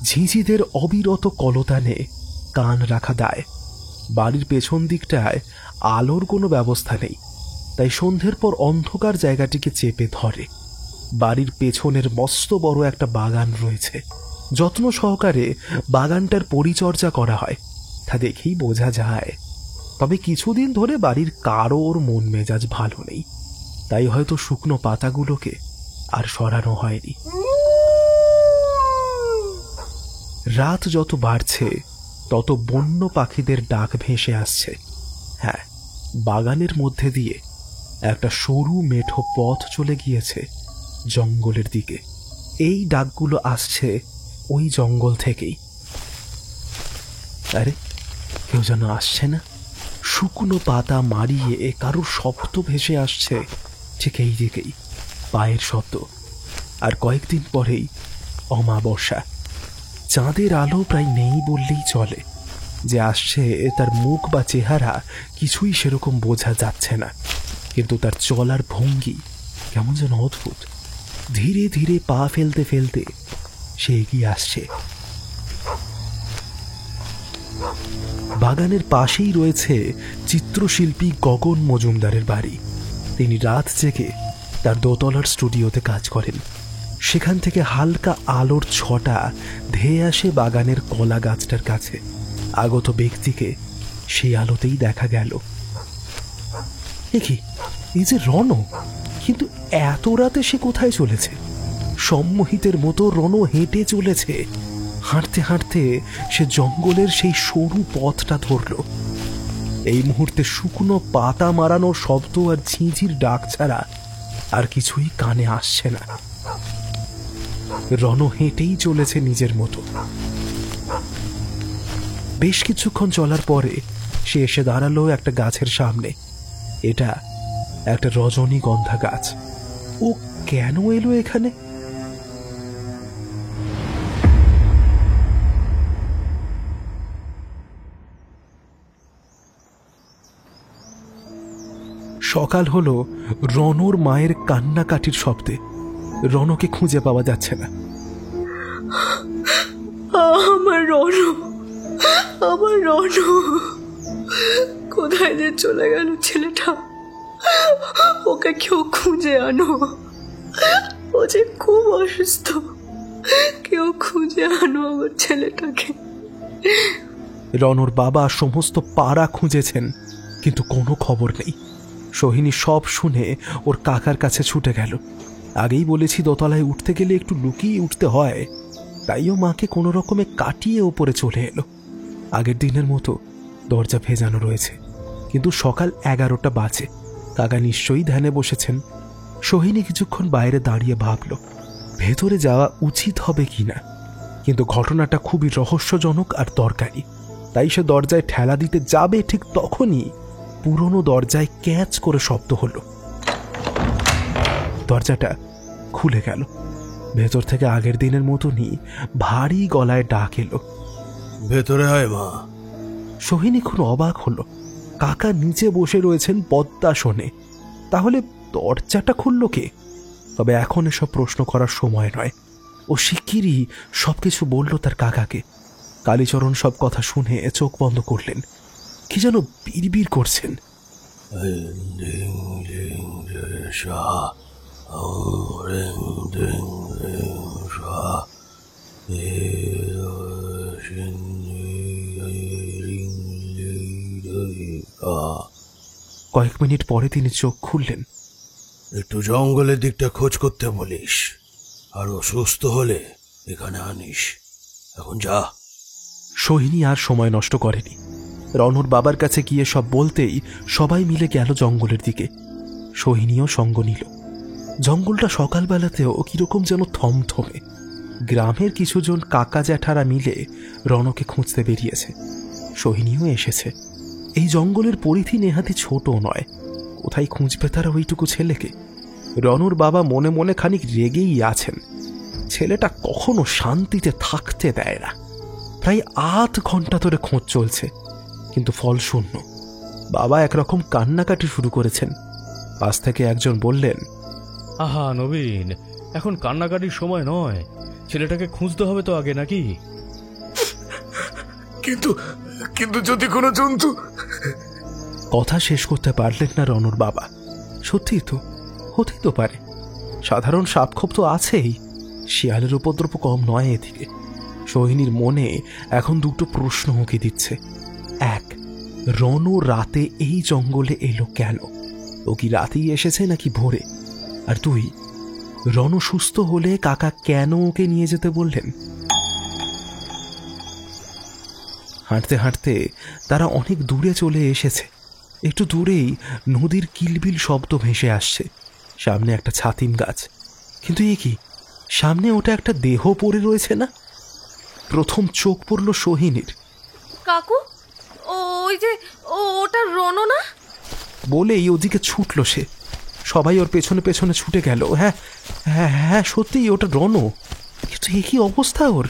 ঝিঁঝিদের অবিরত কলতানে কান রাখা দায়। বাড়ির পেছন দিকটায় আলোর কোনো ব্যবস্থা নেই, তাই সন্ধ্যের পর অন্ধকার জায়গাটিকে চেপে ধরে। বাড়ির পেছনের মস্ত বড় একটা বাগান রয়েছে, যত্ন সহকারে বাগানটার পরিচর্যা করা হয়, তা দেখেই বোঝা যায়। তবে কিছুদিন ধরে বাড়ির কারোর মন মেজাজ ভালো নেই, তাই হয়তো শুকনো পাতাগুলোকে আর সরানো হয়নি। রাত যত বাড়ছে তত বন্য পাখিদের ডাক ভেসে আসছে। হ্যাঁ, বাগানের মধ্যে দিয়ে একটা সরু মেঠো পথ চলে গিয়েছে জঙ্গলের দিকে। এই ডাকগুলো আসছে ওই জঙ্গল থেকেই। আরে, কেউ যেন আসছে না? শুকনো পাতা মারিয়ে কারোর শব্দ ভেসে আসছে ঠিক এই দিকেই, পায়ের শব্দ। আর কয়েকদিন পরেই অমাবস্যা। চাঁদের আলো প্রায় নেই বললেই চলে। যে আসছে তার মুখ বা চেহারা কিছুই সেরকম বোঝা যাচ্ছে না, কিন্তু তার চলার ভঙ্গি কেমন যেন অদ্ভুত। ধীরে ধীরে পা ফেলতে ফেলতে সে এগিয়ে আসছে। বাগানের পাশেই রয়েছে চিত্রশিল্পী গগন মজুমদারের বাড়ি। তিনি রাত জেগে তার দোতলার স্টুডিওতে কাজ করেন। সেখান থেকে হালকা আলোর ছটা ধেয়ে আসে বাগানের কলা গাছটার কাছে। আগত ব্যক্তিকে সেই আলোতেই দেখা গেল। কি, এই যে রণ, কিন্তু এত রাতে সে কোথায় চলেছে? সম্মোহিতের মতো রণ হেঁটে চলেছে। হাঁটতে হাঁটতে সে জঙ্গলের সেই সরু পথটা ধরল। এই মুহূর্তে শুকনো পাতা মারানোর শব্দ আর ঝিঁঝির ডাক ছাড়া আর কিছুই কানে আসছে না। রণ হেঁটেই চলেছে নিজের মতো। বেশ কিছুক্ষণ চলার পরে সে এসে দাঁড়ালো একটা গাছের সামনে। এটা একটা রজনীগন্ধা গাছ। ও কেন এলো এখানে? সকাল হলো রণর মায়ের কান্নাকাটির শব্দে। রণকে খুঁজে পাওয়া যাচ্ছে না। আমার রণ, আমার রণ কোথায় যে চলে গেল ছেলেটা? ওকে কেউ খুঁজে আনো, ও যে খুব অসুস্থ। কেউ খুঁজে আনো আমার ছেলেটাকে। রণর বাবা সমস্ত পাড়া খুঁজেছেন, কিন্তু কোনো খবর নেই। সোহিনী সব শুনে ওর কাকার কাছে ছুটে গেল। আগেই বলেছি দোতলায় উঠতে গেলে একটু লুকিয়ে উঠতে হয়, তাইও মাকে কোনো রকমে কাটিয়ে ওপরে চলে এলো। আগের দিনের মতো দরজা ভেজানো রয়েছে, কিন্তু সকাল 11টা বাজে। কাকা নিশ্চয়ই ধ্যানে বসেছেন। সোহিনী কিছুক্ষণ বাইরে দাঁড়িয়ে ভাবল ভেতরে যাওয়া উচিত হবে কিনা, কিন্তু ঘটনাটা খুবই রহস্যজনক আর দরকারি। তাই সে দরজায় ঠেলা দিতে যাবে, ঠিক তখনই পুরনো দরজায় ক্যাচ করে শব্দ হলো। দরজাটা খুলে গেল। ভেতর থেকে আগের দিনের মতনই ভারী গলায় ডাক এলো, ভেতরে আয় মা। সোহিনী খুব অবাক হলো। কাকা নিচে বসে রয়েছেন পদ্মাসনে। তাহলে দরজাটা খুলল কে? তবে এখন এসব প্রশ্ন করার সময় নয়। ও শিগগিরই সবকিছু বলল তার কাকাকে। কালীচরণ সব কথা শুনে চোখ বন্ধ করলেন। কি যেন বিড়বিড় করছেন। কয়েক মিনিট পরে তিনি চোখ খুললেন। একটু জঙ্গলের দিকটা খোঁজ করতে বলিস, আর অসুস্থ হলে এখানে আনিস। এখন যা। সোহিনী আর সময় নষ্ট করেনি। রণর বাবার কাছে গিয়ে সব বলতেই সবাই মিলে গেল জঙ্গলের দিকে। সোহিনীও সঙ্গ নিল। জঙ্গলটা সকালবেলাতেও কিরকম যেন থমথমে। গ্রামের কিছুজন কাকা জ্যাঠারা মিলে রণকে খুঁজতে বেরিয়েছে। সোহিনীও এসেছে। এই জঙ্গলের পরিধি নেহাতি ছোট নয়। কোথায় খুঁজবে তারা ওইটুকু ছেলেকে? রণর বাবা মনে মনে খানিক রেগেই আছেন। ছেলেটা কখনো শান্তিতে থাকতে দেয় না। প্রায় 8 ঘন্টা ধরে খোঁজ চলছে, কিন্তু ফল শূন্য। বাবা একরকম কান্নাকাটি শুরু করেছেন। পাশ থেকে একজন বললেন, আহা নবীন, এখন কান্নাকাটির সময় নয়, ছেলেটাকে খুঁজতে হবে তো আগে, নাকি? কিন্তু কিন্তু যদি কোনো জন্তু। কথা শেষ করতে পারলেন না রণর বাবা। সত্যিই তো, হতেই তো পারে। সাধারণ সাপখোপ তো আছেই, শিয়ালের উপদ্রব কম নয় এদিকে। সোহিনীর মনে এখন দুটো প্রশ্ন উঁকি দিচ্ছে। এক, রণ রাতে এই জঙ্গলে এলো কেন? ও কি রাতেই এসেছে নাকি ভোরে? আর দুই, রণ সুস্থ হলে কাকা কেন ওকে নিয়ে যেতে বললেন? হাঁটতে হাঁটতে তারা অনেক দূরে চলে এসেছে। একটু দূরেই নদীর কিলবিল শব্দ ভেসে আসছে। সামনে একটা ছাতিম গাছ, কিন্তু এ কি, সামনে ওটা একটা দেহ পড়ে রয়েছে না? প্রথম চোখ পড়ল সোহিনীর। কাকু, ওই যে ওটা রণ না? বলেই ওদিকে ছুটল সে। সবাই ওর পেছনে পেছনে ছুটে গেল। হ্যাঁ হ্যাঁ হ্যাঁ, সত্যিই ওটা রণ। কিন্তু এ কি অবস্থা ওর!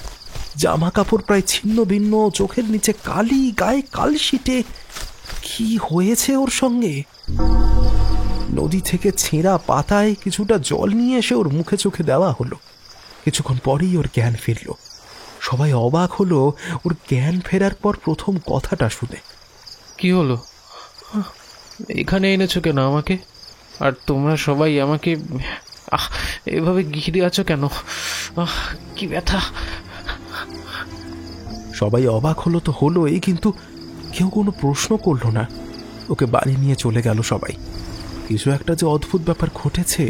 জামা কাপড় প্রায় ছিন্ন ভিন্ন, চোখের নিচে কালি, গায়ে কালশিটে। কি হয়েছে ওর সঙ্গে? নদী থেকে ছেঁড়া পাতায় কিছুটা জল নিয়ে এসে ওর মুখে চোখে দেওয়া হলো। কিছুক্ষণ পরেই ওর জ্ঞান ফিরল। সবাই অবাক হলো ওর জ্ঞান ফেরার পর প্রথম কথাটা শুনে। কি হলো? এখানে এনেছো কেন আমাকে? আর তোমরা সবাই আমাকে এভাবে ঘিরে আছো কেন? কি ব্যথা! সবাই অবাক হলো তো হলোই, কিন্তু কেউ কোনো প্রশ্ন করলো না। ওকে বাড়ি নিয়ে চলে গেল সবাই। কিছু একটা যে অদ্ভুত ব্যাপার ঘটেছে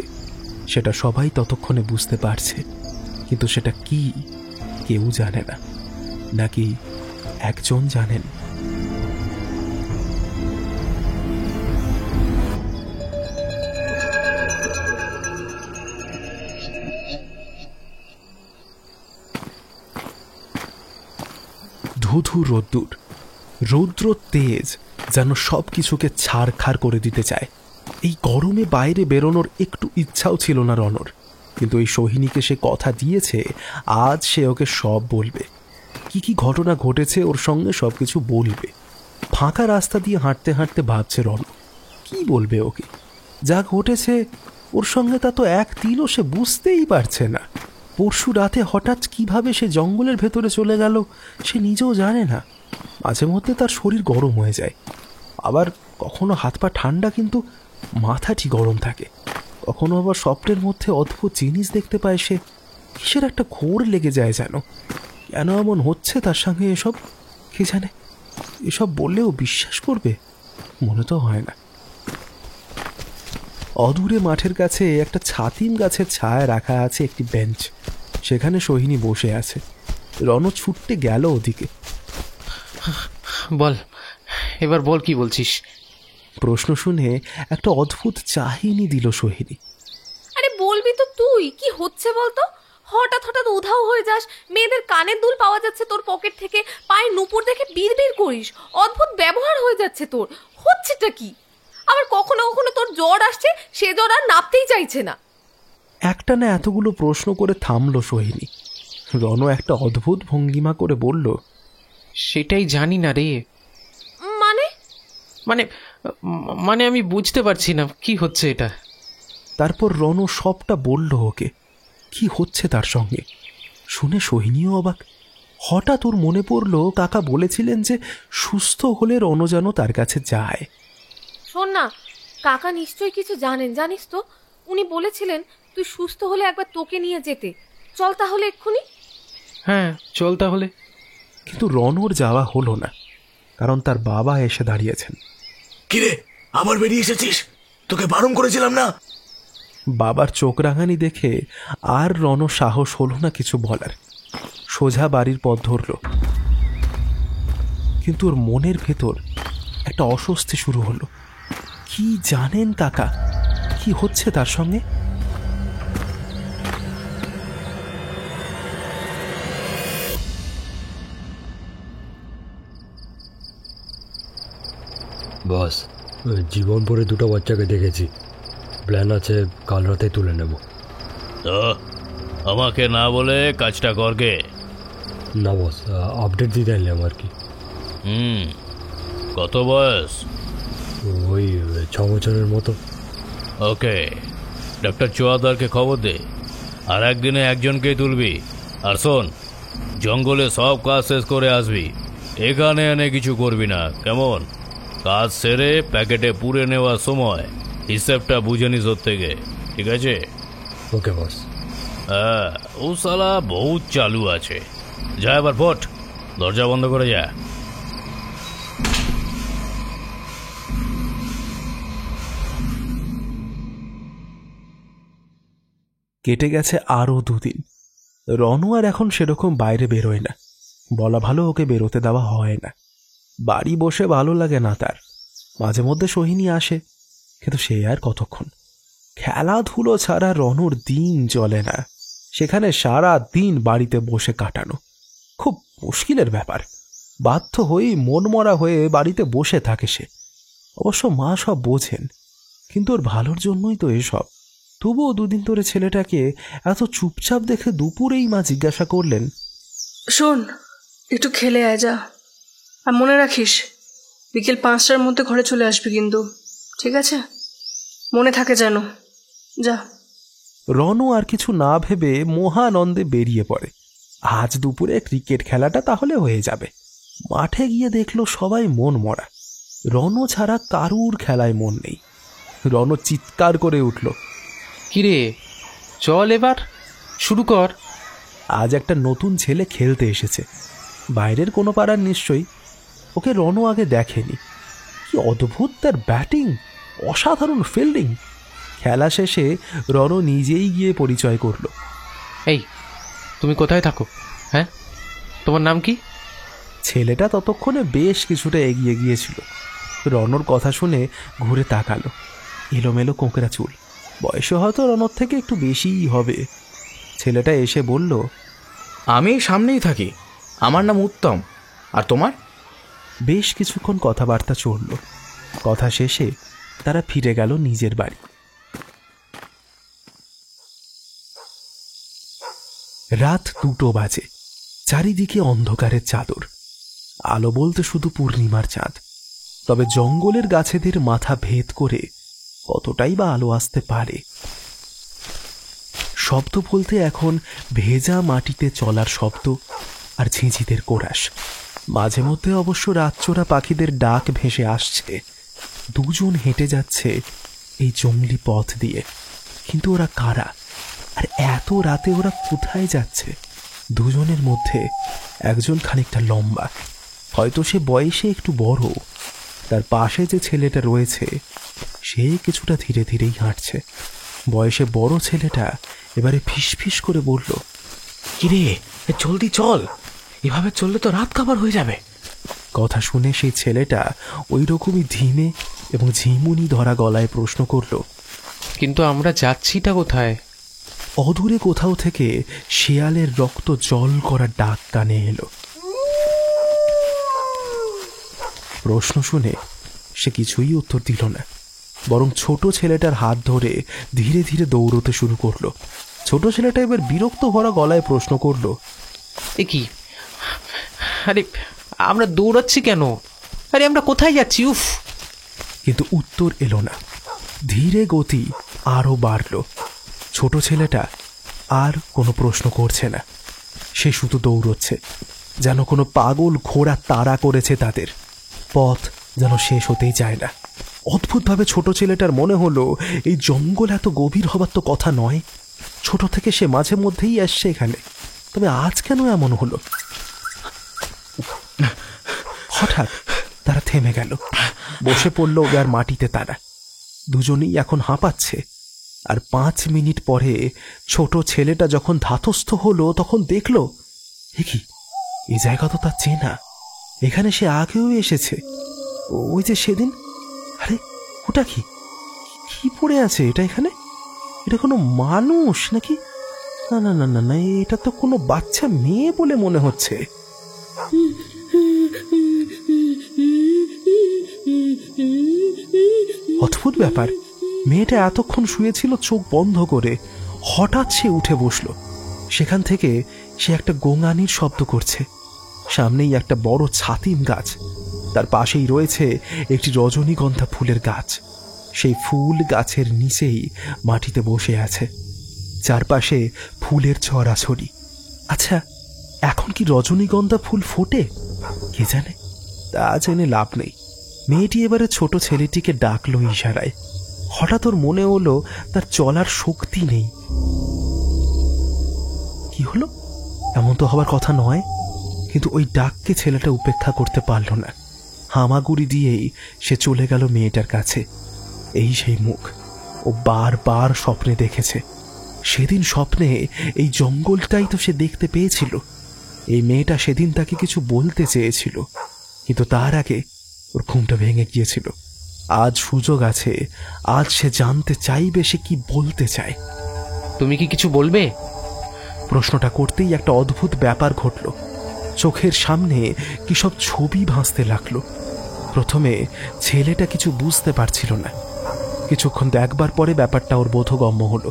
সেটা সবাই ততক্ষণে বুঝতে পারছে, কিন্তু সেটা কি কেউ জানে না। নাকি একজন জানেন? ধুধু রোদ্দুর, রৌদ্র তেজ যেন সব কিছুকে ছাড়খাড় করে দিতে চায়। এই গরমে বাইরে বেরোনোর একটু ইচ্ছাও ছিল না রণর, কিন্তু এই সোহিনীকে সে কথা দিয়েছে আজ সে ওকে সব বলবে। কি কি ঘটনা ঘটেছে ওর সঙ্গে সবকিছু বলবে। ফাঁকা রাস্তা দিয়ে হাঁটতে হাঁটতে ভাবছে রণ কি বলবে ওকে। যা ঘটেছে ওর সঙ্গে তা তো এক তিলও সে বুঝতেই পারছে না। পরশু রাতে হঠাৎ কিভাবে সে জঙ্গলের ভেতরে চলে গেল সে নিজেও জানে না। মাঝে মধ্যে তার শরীর গরম হয়ে যায়, আবার কখনো হাত পা ঠান্ডা, কিন্তু মাথাটি গরম থাকে। কখনো আবার স্বপ্নের মধ্যে অদ্ভুত জিনিস দেখতে পায় সে। কিসের একটা ঘোর লেগে যায় যেন। কেন এমন হচ্ছে তার সঙ্গে এসব কে জানে। এসব বললেও বিশ্বাস করবে মনে তো হয় না। অদূরে মাঠের কাছে একটা ছাতিম গাছের ছায়া রাখা আছে একটি বেঞ্চ। সেখানে সোহিনী বসে আছে। রণ ছুটতে গেল ওদিকে। বল, এবার বল, কি বলছিস? প্রশ্ন শুনে একটা অদ্ভুত চাহিনি দিল সোহিনী। আরে বলবি তো তুই, কি হচ্ছে বলতো? হঠাৎ হঠাৎ উধাও হয়ে যাস, মেয়েদের কানের দুল পাওয়া যাচ্ছে তোর পকেট থেকে, পায়ে নুপুর দেখে বিড়বিড় করিস, অদ্ভুত ব্যবহার হয়ে যাচ্ছে তোর। হচ্ছেটা কি? আবার কখনো কখনো তোর জ্বর আসছে, সে জ্বর আর নাপতেই চাইছে না। একটা না এতগুলো প্রশ্ন করে থামলো সোহিনী। রণ একটা অদ্ভুত ভঙ্গিমা করে বলল, সেটাই জানি না রে। মানে মানে মানে আমি বুঝতে পারছি না কি হচ্ছে এটা। তারপর রণ সবটা বলল ওকে, কি হচ্ছে তার সঙ্গে। শুনে সোহিনীও অবাক। হঠাৎ ওর মনে পড়ল কাকা বলেছিলেন যে সুস্থ হলে রণ যেন তার কাছে যায়। শোন না, কাকা নিশ্চয়ই কিছু জানেন, জানিস তো? উনি বলেছিলেন তুই সুস্থ হলে একবার তোকে নিয়ে যেতে। চল তাহলে এক্ষুনি। হ্যাঁ চল তাহলে। কিন্তু রণর যাওয়া হলো না, কারণ তার বাবা এসে দাঁড়িয়েছেন। কিরে, আবার বেরিয়ে এসেছিস? তোকে বারণ করেছিলাম না? বাবার চোখ রাঙানি দেখে আর রণ সাহস হলো না কিছু বলার। সোজা বাড়ির পথ ধরল, কিন্তু ওর মনের ভেতর একটা অস্বস্তি শুরু হলো। কি জানেন কাকা, কি হচ্ছে তার সঙ্গে? বস, জীবনপুরে দুটো বাচ্চাকে দেখেছি। প্ল্যান আছে কাল রাতে তুলে নেব। তো আমাকে না বলে কাজটা করগে? না বস, আপডেট দিতে এলাম আর কি। কত বয়স? ওই 6 বছরের মতো। ওকে, ডক্টর চুয়াদারকে খবর দে, আর একদিনে একজনকেই তুলবি। আর শোন, জঙ্গলে সব কাজ শেষ করে আসবি, এখানে এনে কিছু করবি না, কেমন? কাজ সেরে প্যাকেটে পুরে নেওয়ার সময় হিসেবটা বুঝে নিস ওর থেকে, ঠিক আছে? ওকে বস। হ্যাঁ, ও শালা বহুত চালু আছে, যা এবার ফোট, দরজা বন্ধ করে যা। কেটে গেছে আরও 2 দিন। রনু আর এখন সেরকম বাইরে বেরোয় না, বলা ভালো ওকে বেরোতে দেওয়া হয় না। বাড়ি বসে ভালো লাগে না তার। মাঝে মধ্যে সোহিনী আসে, কিন্তু সে আর কতক্ষণ। খেলাধুলো ছাড়া রনুর দিন চলে না, সেখানে সারা দিন বাড়িতে বসে কাটানো খুব মুশকিলের ব্যাপার। বাধ্য হয়েই মনমরা হয়ে বাড়িতে বসে থাকে সে। অবশ্য মা সব বোঝেন, কিন্তু ওর ভালোর জন্যই তো এসব। তবুও 2 দিন ধরে ছেলেটাকে এত চুপচাপ দেখে দুপুরেই মা জিজ্ঞাসা করলেন, শোন, একটু খেলে আয় যা, আর মনে রাখিস বিকেল 5টার মধ্যে ঘরে চলে আসবি কিন্তু, ঠিক আছে? মনে থাকে যেন। যা। রনু আর কিছু না ভেবে মহানন্দে বেরিয়ে পড়ে। আজ দুপুরে ক্রিকেট খেলাটা তাহলে হয়ে যাবে। মাঠে গিয়ে দেখলো সবাই মন মরা, রনু ছাড়া কারুর খেলায় মন নেই। রনু চিৎকার করে উঠল, কিরে চল এবার শুরু কর। আজ একটা নতুন ছেলে খেলতে এসেছে, বাইরের কোনো পাড়ার নিশ্চয়ই। ওকে রনু আগে দেখেনি। কি অদ্ভুত তার ব্যাটিং, অসাধারণ ফিল্ডিং। খেলা শেষে রনু নিজেই গিয়ে পরিচয় করল। এই তুমি কোথায় থাকো? হ্যাঁ, তোমার নাম কি? ছেলেটা ততক্ষণে বেশ কিছুটা এগিয়ে গিয়েছিল। রনর কথা শুনে ঘুরে তাকালো। এলোমেলো কোঁকড়া চুল, বয়সে হয়তো রনর থেকে একটু বেশিই হবে। ছেলেটা এসে বলল, আমি সামনেই থাকি, আমার নাম উত্তম। আর তোমার? বেশ কিছুক্ষণ কথাবার্তা চলল। কথা শেষে তারা ফিরে গেল নিজের বাড়ি। রাত 2টো বাজে। চারিদিকে অন্ধকারের চাদর। আলো বলতে শুধু পূর্ণিমার চাঁদ। তবে জঙ্গলের গাছেদের মাথা ভেদ করে কতটাই বা আলো আসতে পারে। শব্দ বলতে এখন ভেজা মাটিতে চলার শব্দ আর ঝিঁঝিদের কোরাস। মাঝে মধ্যে অবশ্য রাতচোরা পাখিদের ডাক ভেসে আসছে। 2 জন হেঁটে যাচ্ছে এই জঙ্গলি পথ দিয়ে, কিন্তু ওরা কারা আর এত রাতে ওরা কোথায় যাচ্ছে? 2 জনের মধ্যে একজন খানিকটা লম্বা, হয়তো সে বয়সে একটু বড়। তার পাশে যে ছেলেটা রয়েছে সে কিছুটা ধীরে ধীরেই হাঁটছে। বয়সে বড় ছেলেটা এবারে ফিসফিস করে বলল, কিরে জলদি চল, এভাবে চললে তো রাত কাবার হয়ে যাবে। কথা শুনে সেই ছেলেটা ওই রকমই ধীমে এবং ঝিমুনি ধরা গলায় প্রশ্ন করল, কিন্তু আমরা যাচ্ছিটা কোথায়? অদূরে কোথাও থেকে শেয়ালের রক্ত জল করা ডাক কানে এলো। প্রশ্ন শুনে সে কিছুই উত্তর দিল না, বরং ছোট ছেলেটার হাত ধরে ধীরে ধীরে দৌড়তে শুরু করলো। ছোট ছেলেটা এবার বিরক্ত ভরা গলায় প্রশ্ন করলো, এ কি? আরে আমরা দৌড়াচ্ছি কেন? আরে আমরা কোথায় যাচ্ছি? উফ! কিন্তু উত্তর এলো না। ধীরে গতি আরো বাড়ল। ছোট ছেলেটা আর কোনো প্রশ্ন করছে না, সে শুধু দৌড়চ্ছে, যেন কোনো পাগল ঘোড়া তাড়া করেছে তাদের। পথ যেন শেষ হতেই চায় না। অদ্ভুতভাবে ছোট ছেলেটার মনে হলো এই জঙ্গল এত গভীর হবার তো কথা নয়। ছোট থেকে সে মাঝে মধ্যেই আসছে এখানে, তবে আজ কেন এমন হলো? হঠাৎ তারা থেমে গেল, বসে পড়ল আর মাটিতে তারা। 2 জনেই এখন হাঁপাচ্ছে। আর 5 মিনিট পরে ছোট ছেলেটা যখন ধাতস্থ হলো তখন দেখল, এ কি, এই জায়গা তো তার চেনা, এখানে সে আগেও এসেছে। ওই যে সেদিন। আরে ওটা কি, কি পড়ে আছে এটা এখানে? এটা কোনো মানুষ নাকি? না না না না না, এটা তো কোনো বাচ্চা মেয়ে বলে মনে হচ্ছে। অদ্ভুত ব্যাপার, মেয়েটা এতক্ষণ শুয়েছিল চোখ বন্ধ করে, হঠাৎ সে উঠে বসল। সেখান থেকে সে একটা গোঙানির শব্দ করছে। সামনেই একটা বড় ছাতিম গাছ, তার পাশেই রয়েছে একটি রজনীগন্ধা ফুলের গাছ। সেই ফুল গাছের নিচেই মাটিতে বসে আছে, চারপাশে ফুলের ছড়াছড়ি। আচ্ছা, এখন কি রজনীগন্ধা ফুল ফোটে? কে জানে, তা জেনে লাভ নেই। মেয়েটি এবারে ছোট ছেলেটিকে ডাকলো ইশারায়। হঠাৎ ওর মনে হলো তার চলার শক্তি নেই। কি হলো? এমন তো হবার কথা নয়, কিন্তু ওই ডাককে ছেলেটা উপেক্ষা করতে পারল না। হামাগুড়ি দিয়েই সে চলে গেল মেয়েটার কাছে। এই সেই মুখ ও বারবার স্বপ্নে দেখেছে। সেদিন স্বপ্নে এই জঙ্গলটাই তো সে দেখতে পেয়েছিল। এই মেয়েটা সেদিন তাকে কিছু বলতে চেয়েছিল, কিন্তু তার আগে ওর ঘুমটা ভেঙে গিয়েছিল। আজ সুযোগ আছে, আজ সে জানতে চাইবে সে কি বলতে চায়। তুমি কি কিছু বলবে? প্রশ্নটা করতেই একটা অদ্ভুত ব্যাপার ঘটল। চোখের সামনে কি সব ছবি ভাসতে লাগলো। প্রথমে ছেলেটা কিছু বুঝতে পারছিল না, কিছুক্ষণ দেখবার পরে ব্যাপারটা ওর বোধগম্য হলো।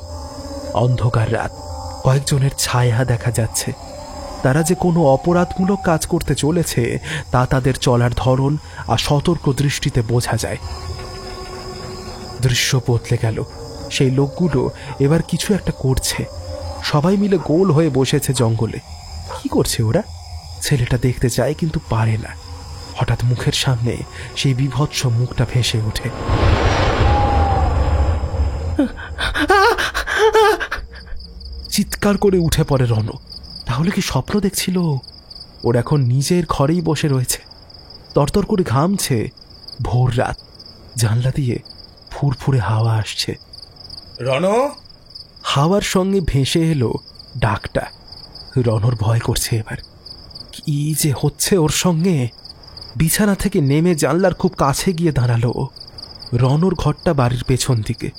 অন্ধকার রাত, কয়েকজনের ছায়া দেখা যাচ্ছে। তারা যে কোনো অপরাধমূলক কাজ করতে চলেছে তা তাদের চলার ধরন আর সতর্ক দৃষ্টিতে বোঝা যায়। দৃশ্য বদলে গেল। সেই লোকগুলো এবার কিছু একটা করছে। সবাই মিলে গোল হয়ে বসেছে জঙ্গলে। কি করছে ওরা? ছেলেটা দেখতে চায় কিন্তু পারে না। হঠাৎ মুখের সামনে সেই বীভৎস মুখটা ভেসে ওঠে। চিৎকার করে উঠে পড়ে রণ। তাহলে কি স্বপ্ন দেখছিল? ওর এখন নিজের ঘরেই বসে রয়েছে, তরতর করে ঘামছে। ভোর রাত, জানলা দিয়ে ফুরফুরে হাওয়া আসছে। রণ! হাওয়ার সঙ্গে ভেসে এলো ডাকটা। রণর ভয় করছে এবার। কি যে হচ্ছে ওর সঙ্গে! বিছানা থেকে নেমে জানলার খুব কাছে গিয়ে দাঁড়ালো। রণর ঘরটা বাড়ির পেছন দিকে,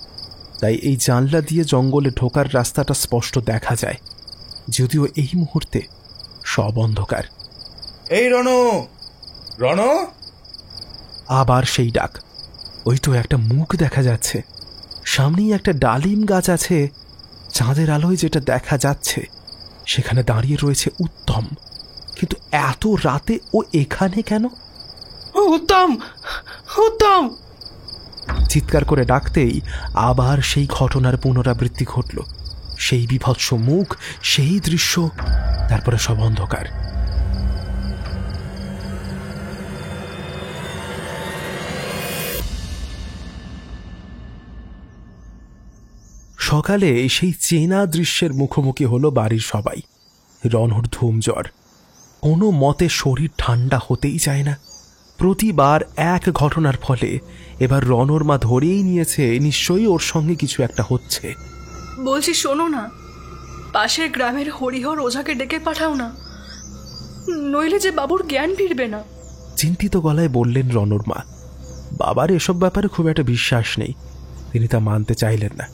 তাই এই জানলা দিয়ে জঙ্গলে ঢোকার রাস্তাটা স্পষ্ট দেখা যায়, যদিও এই মুহূর্তে সব অন্ধকার। এই রণ! রণ! আবার সেই ডাক। ওই তো একটা মুখ দেখা যাচ্ছে। সামনেই একটা ডালিম গাছ আছে। চাঁদের আলোয় যেটা দেখা যাচ্ছে সেখানে দাঁড়িয়ে রয়েছে উত্তম। কিন্তু এত রাতে ও এখানে কেন? উত্তম! উত্তম! চিৎকার করে ডাকতেই আবার সেই ঘটনার পুনরাবৃত্তি ঘটল। সেই বীভৎস মুখ, সেই দৃশ্য, তারপরে সব অন্ধকার। সকালে সেই চেনা দৃশ্যের মুখোমুখি হলো বাড়ির সবাই। রণর ধুম জ্বর। কোনো মতে শরীর ঠান্ডা হতেই চায় না। প্রতিবার এক ঘটনার ফলে এবার রণর মা ধরেই নিয়েছে নিশ্চয়ই ওর সঙ্গে কিছু একটা হচ্ছে। বলছি শোনো না, পাশের গ্রামের হরিহর ওঝাকে ডেকে পাঠাও না, নইলে যে বাবুর জ্ঞান ফিরবে না। চিন্তিত গলায় বললেন রণর মা। বাবার এসব ব্যাপারে খুব একটা বিশ্বাস নেই, তিনি তা মানতে চাইলেন না।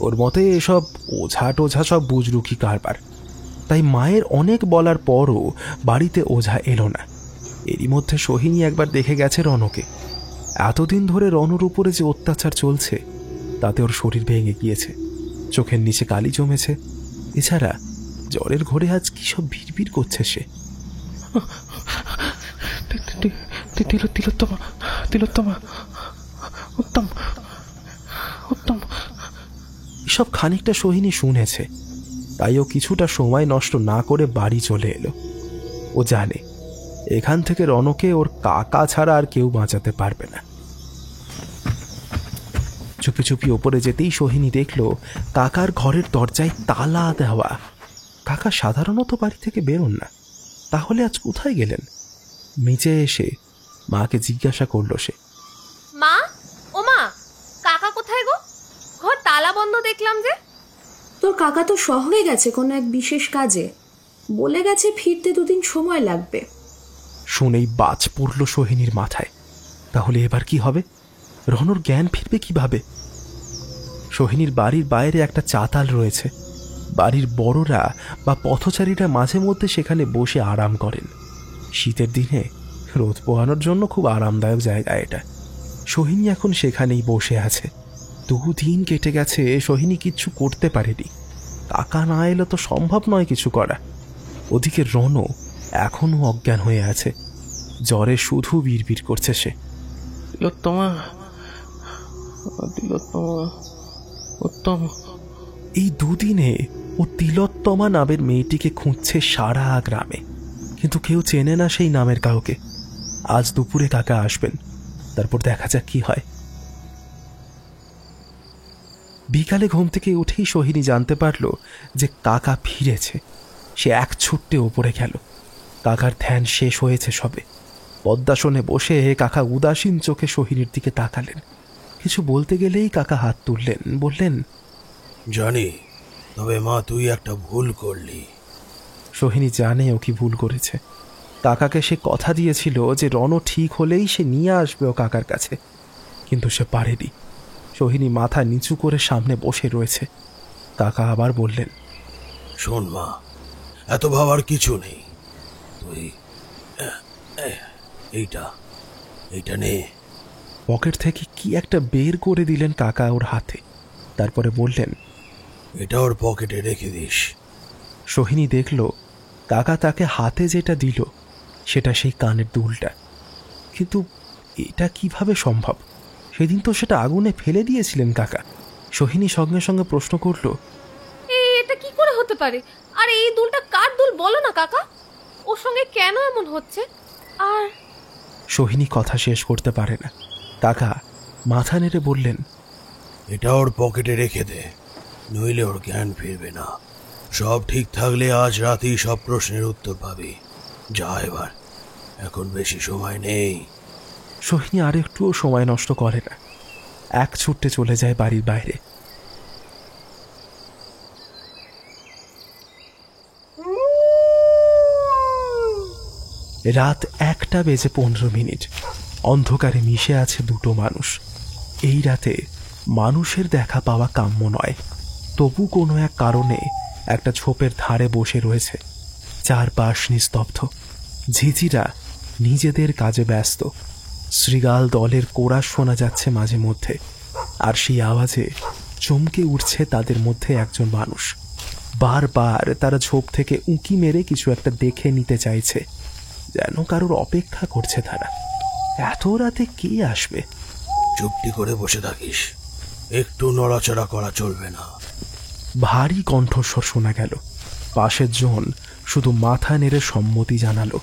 ওর মতে এসব ওঝা টোঝা সব বুজরুকি কারবার। তাই মায়ের অনেক বলার পরও বাড়িতে ওঝা এলো না। এরই মধ্যে সোহিনী একবার দেখে গেছে রণকে। এতদিন ধরে রণর উপরে যে অত্যাচার চলছে তাতে ওর শরীর ভেঙে গিয়েছে, চোখের নিচে কালি জমেছে। এছাড়া জ্বরের ঘোরে আজ কি সব ভিড় করছে সে। তিলোত্তমা, তিলোত্তমা, উত্তম, উত্তম। এসব খানিকটা সোহিনী শুনেছে, তাই ও কিছুটা সময় নষ্ট না করে বাড়ি চলে এলো। ও জানে এখান থেকে রণকে ওর কাকা ছাড়া আর কেউ বাঁচাতে পারবে না। চুপি চুপি ওপরে যেতেই সোহিনী দেখল কাকার ঘরের দরজায় তালা দেওয়া। কাকা সাধারণত বাড়ি থেকে বেরোন না, তাহলে আজ কোথায় গেলেন? নিচে এসে মাকে জিজ্ঞাসা করলো সে। মা, ও মা, কাকা কোথায় গো? ঘর তালা বন্ধ দেখলাম যে। তোর কাকা তো শহরে গেছে কোনো এক বিশেষ কাজে, বলে গেছে ফিরতে 2 দিন সময় লাগবে। শুনেই বাজ পড়ল সোহিনীর মাথায়। তাহলে এবার কি হবে? রণর জ্ঞান ফিরবে কিভাবে? সোহিনীর বাড়ির বাইরে একটা চাতাল রয়েছে। বাড়ির বড়রা বা পথচারীরা মাঝে মধ্যে সেখানে বসে আরাম করেন। শীতের দিনে রোদ পোহানোর জন্য খুব আরামদায়ক জায়গা এটা। সোহিনী এখন সেখানেই বসে আছে। 2 দিন কেটে গেছে, সোহিনী কিচ্ছু করতে পারেনি। কাকা না এলে তো সম্ভব নয় কিছু করা। ওদিকে রণ এখনো অজ্ঞান হয়ে আছে, জ্বরে শুধু বিড়বিড় করছে সে। তিলোত্তমা, তিলোত্তমা, উত্তম। এই 2 দিনে ও তিলোত্তমা নামের মেয়েটিকে খুঁজছে সারা গ্রামে, কিন্তু কেউ চেনে না সেই নামের কাউকে। আজ দুপুরে কাকা আসবেন, তারপর দেখা যাক কি হয়। বিকালে ঘুম থেকে উঠেই সোহিনী জানতে পারল যে কাকা ফিরেছে। সে এক ছুট্টে ওপরে গেল। কাকার ধ্যান শেষ হয়েছে সবে। পদ্মাসনে বসে কাকা উদাসীন চোখে সোহিনীর দিকে তাকালেন। কিছু বলতে গেলেই কাকা হাত তুললেন, বললেন, জানি, তবে মা তুই একটা ভুল করলি। সোহিনী জানে ও কি ভুল করেছে। কাকাকে সে কথা দিয়েছিল যে রণ ঠিক হলেই সে নিয়ে আসবে ও কাকার কাছে, কিন্তু সে পারেনি। সোহিনী মাথা নিচু করে সামনে বসে রয়েছে। কাকা আবার বললেন, শোন মা, এত ভাবার কিছু নেই। তুই এইটা নে। পকেট থেকে কি একটা বের করে দিলেন কাকা ওর হাতে। তারপরে বললেন, এটা ওর পকেটে রেখে দিস। সোহিনী দেখল কাকা তাকে হাতে যেটা দিল সেটা সেই কানের দুলটা। কিন্তু এটা কিভাবে সম্ভব? সেদিন তো সেটা আগুনে ফেলে দিয়েছিলেন কাকা। সোহিনী সঙ্গে সঙ্গে প্রশ্ন করল, এটা কি করে হতে পারে? আর এই দুলটা কার দুল বলো না কাকা? ওর সঙ্গে কেন এমন হচ্ছে? আর সোহিনী কথা শেষ করতে পারে না। কাকা মাথা নেড়ে বললেন, এটা ওর পকেটে রেখে দে, নইলে ওর জ্ঞান ফিরবে না। সব ঠিক থাকলে আজ রাতেই সব প্রশ্নের উত্তর পাবি। যা এবার, এখন বেশি সময় নেই। সোহিনী আর একটুও সময় নষ্ট করে না, এক ছুট্টে চলে যায় বাড়ির বাইরে। রাত 1:15। অন্ধকারে মিশে আছে দুটো মানুষ। এই রাতে মানুষের দেখা পাওয়া কাম্য নয়, তবু কোনো এক কারণে একটা ঝোপের ধারে বসে রয়েছে। চারপাশ নিস্তব্ধ। ঝিঝিরা নিজেদের কাজে ব্যস্ত। শৃগাল দলের কোরাস শোনা যাচ্ছে মাঝে মধ্যে, আর সেই আওয়াজে চমকে উঠছে তাদের মধ্যে একজন মানুষ। বারবার তারা ঝোপ থেকে উঁকি মেরে কিছু একটা দেখে নিতে চাইছে, যেন কারোর অপেক্ষা করছে তারা। এত রাতে কে আসবে? চুপটি করে বসে থাকিস, একটু নড়াচড়া করা চলবে না। ভারী কণ্ঠস্বর শোনা গেল। পাশের জন শুধু মাথা নেড়ে সম্মতি জানালো।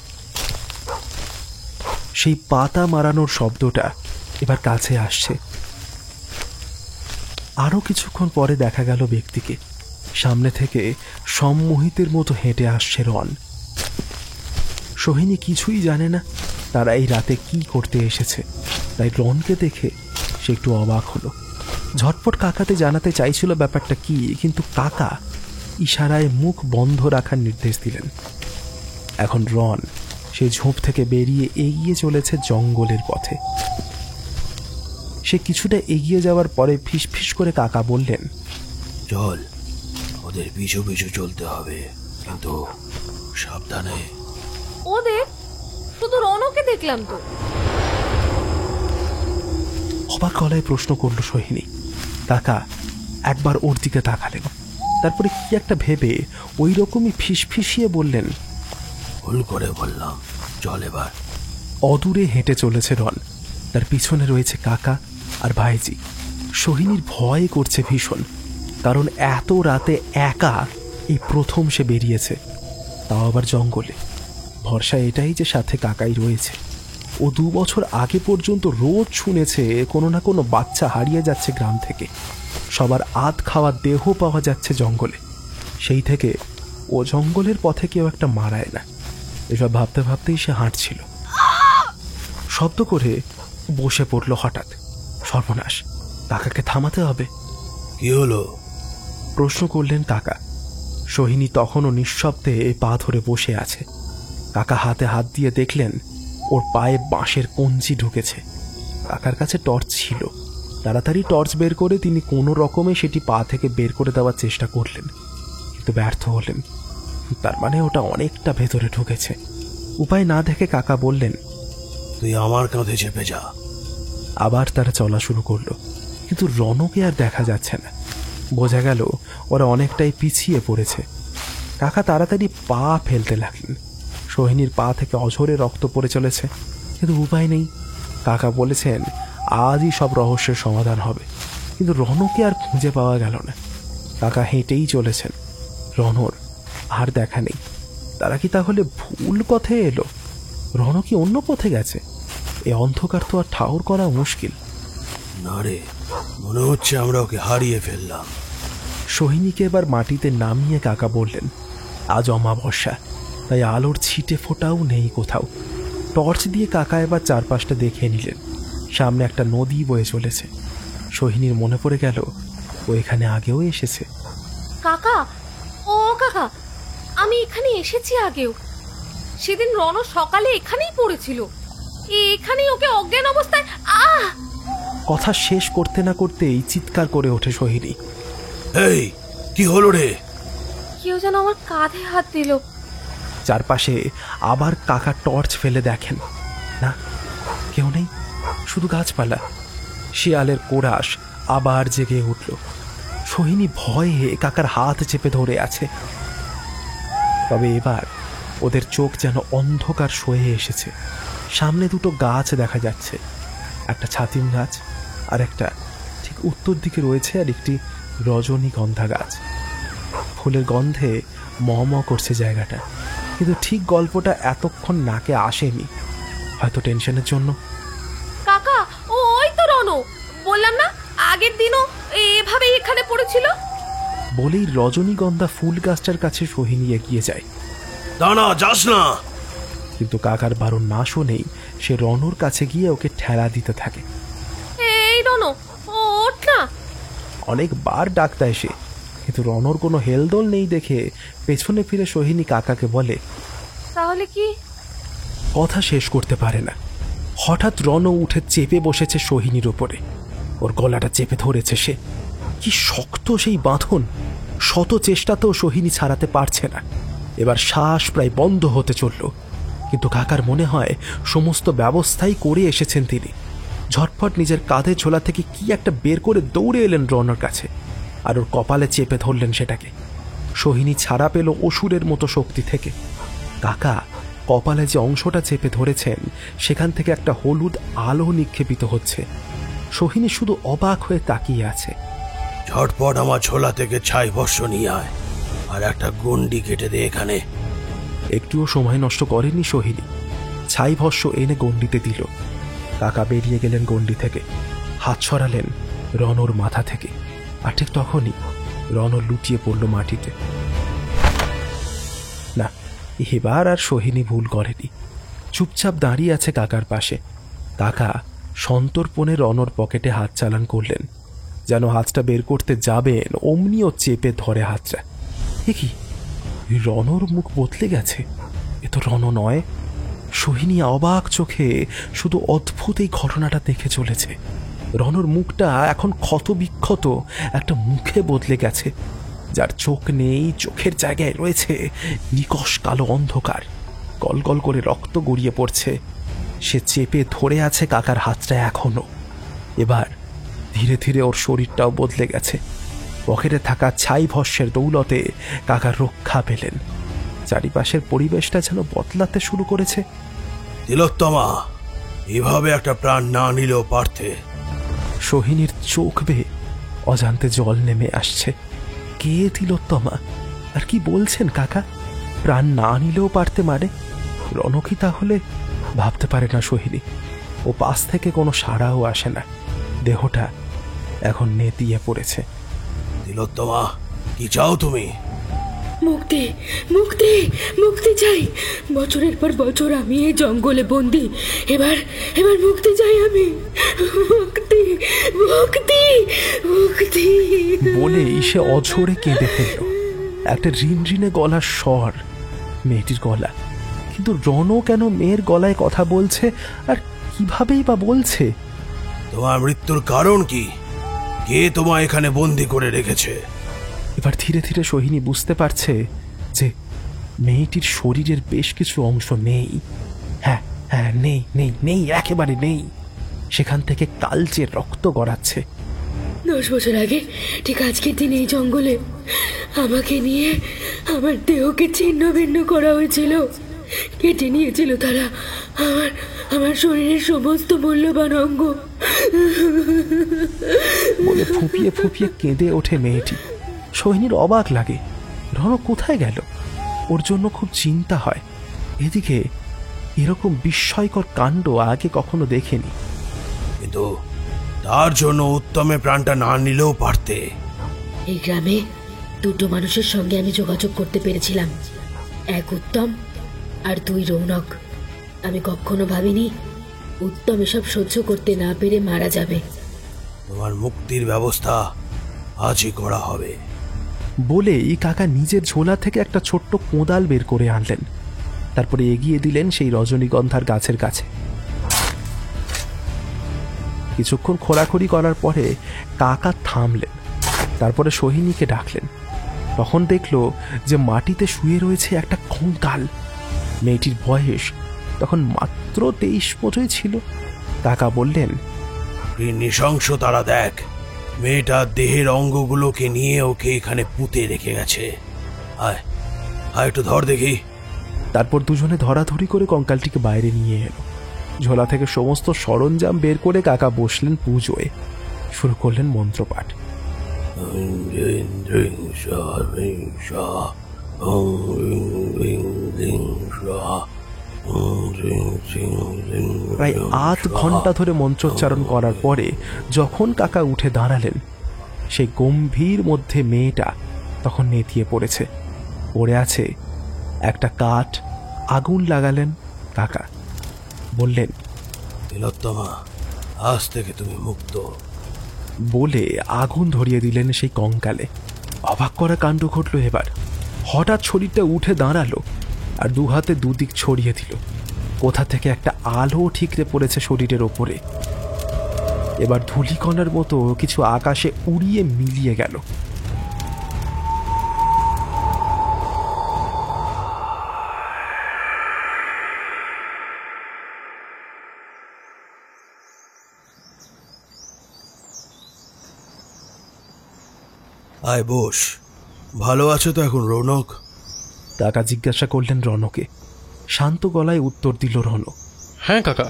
সেই পাতা মারানোর শব্দটা এবার কাছে আসছে। আরো কিছুক্ষণ পরে দেখা গেল ব্যক্তিকে। সামনে থেকে সম্মোহিতের মতো হেঁটে আসছে রণ। সোহিনী কিছুই জানে না তারা এই রাতে কি করতে এসেছে, তাই রণকে দেখে সে একটু অবাক হলো। ঝটপট কাকাতে জানাতে চাইছিল ব্যাপারটা কি, কিন্তু কাকা ইশারায় মুখ বন্ধ রাখার নির্দেশ দিলেন। এখন রণ সে ঝোপ থেকে বেরিয়ে এগিয়ে চলেছে জঙ্গলের পথে। সে কিছুটা এগিয়ে যাওয়ার পরে ফিসফিস করে কাকা বললেন, চল, ওদের পিছু পিছু চলতে হবে, কিন্তু সাবধানে। ওদের? শুধু রণকে দেখলাম তো। অবাক গলায় প্রশ্ন করল সোহিনী। কাকা একবার ওর দিকে তাকালেন, তারপরে কি একটা ভেবে ওই রকমই ফিসফিসিয়ে বললেন, ভুল করে বললাম, চল এবার। অদূরে হেঁটে চলেছে রণ। তার পিছনে রয়েছে কাকা আর ভাইজি। সোহিনীর ভয় করছে ভীষণ, কারণ এত রাতে একা এই প্রথম সে বেরিয়েছে, তাও আবার জঙ্গলে। ভরসা এটাই যে সাথে কাকাই রয়েছে। ও 2 বছর আগে পর্যন্ত রোজ শুনেছে কোনো না কোনো বাচ্চা হারিয়ে যাচ্ছে গ্রাম থেকে, সবার আধ খাওয়া দেহ পাওয়া যাচ্ছে জঙ্গলে। সেই থেকে ও জঙ্গলের পথে কেউ একটা মারায় না। এসব ভাবতে ভাবতেই সে হাঁটছিল। শব্দ করে বসে পড়ল হঠাৎ। সর্বনাশ, কাকাকে থামাতে হবে। কি হলো? প্রশ্ন করলেন কাকা। সোহিনী তখনও নিঃশব্দে পা ধরে বসে আছে। কাকা হাতে হাত দিয়ে দেখলেন ওর পায়ে বাঁশের কঞ্চি ঢুকেছে। কাকার কাছে টর্চ ছিল। তাড়াতাড়ি টর্চ বের করে তিনি কোনো রকমে সেটি পা থেকে বের করে দেওয়ার চেষ্টা করলেন, কিন্তু ব্যর্থ হলেন। তার মানে ওটা অনেকটা ভেতরে ঢুকেছে। উপায় না দেখে কাকা বললেন, তুই আমার কাঁধে চেপে যা। আবার তারা চলা শুরু করলো, কিন্তু রণকে আর দেখা যাচ্ছে না। বোঝা গেল ওরা অনেকটাই পিছিয়ে পড়েছে। কাকা তাড়াতাড়ি পা ফেলতে লাগলেন। সোহিনীর পা থেকে অঝরে রক্ত পড়ে চলেছে, কিন্তু উপায় নেই। কাকা বলেছেন আজই সব রহস্যের সমাধান হবে, কিন্তু রণকে আর খুঁজে পাওয়া গেল না। কাকা হেঁটেই চলেছেন। রণর আর দেখা নেই। তারা কি তাহলে ভুল পথে এলো? রণ কি অন্য পথে গেছে? এই অন্ধকার তো আর ঠাউর করা মুশকিল। না রে, মনে হচ্ছে আমরা ওকে হারিয়ে ফেললাম। সোহিনীকে এবার মাটিতে নামিয়ে কাকা বললেন, আজ অমাবস্যা, তাই আলোর ছিটে ফোটাও নেই কোথাও। টর্চ দিয়ে কাকা এবার চারপাশটা দেখে নিলেন। সামনে একটা নদী বয়ে চলেছে। সোহিনীর মনে পড়ে গেল ও এখানে আগেও এসেছে। কাকা, ও কাকা, আমি এখানে এসেছি আগেও। সেদিন রণ সকালে এখানেই পড়েছিল, এখানেই ওকে অজ্ঞান অবস্থায়। কথা শেষ করতে না করতেই চিৎকার করে ওঠে সোহিনী। এই কি হলো রে? কেউ যেন আমার কাঁধে হাত দিল। চারপাশে আবার কাকা টর্চ ফেলে দেখেন, না কেউ নেই, শুধু গাছপালা। শিয়ালের কোরাস আবার জেগে উঠল। সোহিনী ভয়ে কাকার হাত চেপে ধরে আছে। তবে এবার ওদের চোখ যেন অন্ধকার সয়ে এসেছে। সামনে দুটো গাছ দেখা যাচ্ছে, একটা ছাতিম গাছ আর একটা ঠিক উত্তর দিকে রয়েছে আর একটি রজনীগন্ধা গাছ। ফুলের গন্ধে মম করছে জায়গাটা, কিন্তু ঠিক গল্পটা এতক্ষণ নাকে আসেনি, হয়তো টেনশনের জন্য। কাকা, ওই তো রণ, বললাম না আগের দিনও এভাবেই এখানে পড়েছিল। বলেই রজনীগন্ধা ফুল গাছটার কাছে সোহিনী এগিয়ে যায়। দাঁড়া, যাস না। কিন্তু কাকার বারণ না শুনেই সে রণর কাছে গিয়ে ওকে ঠেলা দিতে থাকে। এই রণ, ওঠ না। অনেকবার ডাকতে এসে, কিন্তু রণর কোনো হেলদোল নেই দেখে পেছনে ফিরে সোহিনী কাকাকে বলে। তাহলে কি? কথা শেষ করতে পারে না। হঠাৎ রণ উঠে চেপে বসেছে সোহিনীর উপরে। ওর গলাটা চেপে ধরেছে সে। কি শক্ত সেই বাঁধন! শত চেষ্টাতেও সোহিনী ছাড়াতে পারছে না। এবার শ্বাস প্রায় বন্ধ হতে চলল, কিন্তু কাকার মনে হয় সমস্ত ব্যবস্থাই করে এসেছেন তিনি। ঝটফট নিজের কাঁধে ঝোলা থেকে কি একটা বের করে দৌড়ে এলেন রণর কাছে, আর ওর কপালে চেপে ধরলেন সেটাকে। সোহিনী ছাড়া পেল অসুরের মতো শক্তি থেকে। কাকা কপালে যে অংশটা চেপে ধরেছেন সেখান থেকে একটা হলুদ আলো নিক্ষেপিত হচ্ছে। সোহিনী শুধু অবাক হয়ে তাকিয়ে আছে। ঝটপট আমার ছোলা থেকে ছাই ভস্য নিয়ে আয়, আর একটা গন্ডি কেটে দে এখানে। একটুও সময় নষ্ট করেনি সোহিনী, ছাই ভস্য এনে গন্ডিতে দিল। কাকা বেরিয়ে গেলেন গন্ডি থেকে, হাত সরালেন রণর মাথা থেকে, আর ঠিক তখনই রণ লুটিয়ে পড়ল মাটিতে। না, এবার আর সোহিনী ভুল করেনি। চুপচাপ দাঁড়িয়ে আছে কাকার পাশে। কাকা সন্তর্পণে রণর পকেটে হাত চালান করলেন, যেন হাতটা বের করতে যাবেন অমনিও চেপে ধরে হাতটা। এ কি, রণর মুখ বদলে গেছে, এ তো রণ নয়। সোহিনী অবাক চোখে শুধু অদ্ভুত এই ঘটনাটা দেখে চলেছে। রণর মুখটা এখন ক্ষত বিক্ষত একটা মুখে বদলে গেছে, যার চোখ নেই, চোখের জায়গায় রয়েছে নিকষ কালো অন্ধকার। গলগল করে রক্ত গড়িয়ে পড়ছে। সে চেপে ধরে আছে কাকার হাতটা এখনো। এবার ধীরে ধীরে ওর শরীরটাও বদলে গেছে। পকেটে থাকা ছাই ভস্যের দৌলতে কাকার রক্ষা পেলেন। চারিপাশের পরিবেশটা যেন বদলাতে শুরু করেছে। তিলোত্তমা, এভাবে একটা প্রাণ না নিলেও পারতে। সোহিনীর চোখ বেয়ে অজান্তে জল নেমে আসছে। কে তিলোত্তমা? আর কি বলছেন কাকা? প্রাণ না নিলেও পারতে মানে? রণ কি তাহলে? ভাবতে পারে না সোহিনী। ও পাশ থেকে কোনো সাড়াও আসে না। দেহটা এখন নেতিয়ে পড়েছে। তিলোত্তমা, কি চাও তুমি? মুক্তি, মুক্তি, মুক্তি চাই। বছরের পর বছর আমি এই জঙ্গলে বন্দি। এবার এবার মুক্তি চাই আমি। মুক্তি, মুক্তি, মুক্তি বলেই সে অঝরে কেঁদে ফেলল। একটা রিনরিনে গলার স্বর, মেয়েটির গলা। কিন্তু রণ কেন মেয়ের গলায় কথা বলছে, আর কিভাবেই বা বলছে? তোমার মৃত্যুর কারণ কি? কে তোমায় এখানে বন্দি করে রেখেছে? এবার ধীরে ধীরে সোহিনী বুঝতে পারছে যে মেয়েটির শরীরের বেশ কিছু অংশ নেই। হ্যাঁ হ্যাঁ, নেই নেই নেই, একেবারে নেই। সেখান থেকে কালচে রক্ত গড়াচ্ছে। 10 বছর আগে ঠিক আজকের দিন এই জঙ্গলে আমাকে নিয়ে আমার দেহকে ছিন্ন ভিন্ন করা হয়েছিল। কেটে নিয়েছিল তারা আমার আমার শরীরের সমস্ত মূল্যবান অঙ্গ। বলে ফুপিয়ে ফুপিয়ে কেঁদে ওঠে মেয়েটি। সোহিনীর অবাক লাগে, রণ কোথায় গেল? ওর জন্য খুব চিন্তা হয়। এদিকে এরকম বিস্ময়কর কাণ্ড আগে কখনো দেখেনি। কিন্তু তার জন্য উত্তমে প্রাণটা না নিলেও পারতে। এই গ্রামে দুটো মানুষের সঙ্গে আমি যোগাযোগ করতে পেরেছিলাম। এক উত্তম আর দুই রৌনক। আমি কখনো ভাবিনি উত্তম এসব সহ্য করতে না পেরে মারা যাবে। তোমার মুক্তির ব্যবস্থা আজই করা হবে। বলেই কাকা নিজের ঝোলা থেকে একটা ছোট্ট কোদাল বের করে আনলেন। তারপরে এগিয়ে দিলেন সেই রজনীগন্ধার গাছের কাছে। কিছুক্ষণ খোঁড়াখুড়ি করার পরে কাকা থামলেন। তারপরে সোহিনীকে ডাকলেন। তখন দেখল যে মাটিতে শুয়ে রয়েছে একটা কঙ্কাল। মেয়েটির বয়স তখন মাত্র 23 বছরই ছিল। কাকা বললেন, কি নৃশংস তারা! দেখ, মেয়েটা দেহের অঙ্গগুলোকে নিয়ে ওকে এখানে পুঁতে রেখে গেছে। আয় আয়, একটু ধর দেখি। তারপর দুজনে ধরাধরি করে কঙ্কালটিকে বাইরে নিয়ে এলো। ঝোলা থেকে সমস্ত সরঞ্জাম বের করে কাকা বসলেন পুজোয়। শুরু করলেন মন্ত্রপাঠ। প্রায় 8 ঘন্টা ধরে মন্ত্রোচ্চারণ করার পরে যখন কাকা উঠে দাঁড়ালেন, সেই গম্ভীর মধ্যে মেয়েটা তখন নেতিয়ে পড়েছে। পড়ে আছে একটা কাঠ। আগুন লাগালেন কাকা। বললেন, তিলোত্তমা, আজ থেকে তুমি মুক্ত। বলে আগুন ধরিয়ে দিলেন সেই কঙ্কালে। অবাক করা কাণ্ড ঘটল এবার। হঠাৎ শরীরটা উঠে দাঁড়ালো আর দু হাতে দুদিক ছড়িয়ে দিল। কোথা থেকে একটা আলো ঠিকরে পড়েছে শরীরের ওপরে। এবার ধূলিকণার মতো কিছু আকাশে উড়িয়ে মিলিয়ে গেল। আয় বস। ভালো আছো তো এখন রৌনক? কাকা জিজ্ঞাসা করলেন রনকে। শান্ত গলায় উত্তর দিল রণ। হ্যাঁ কাকা।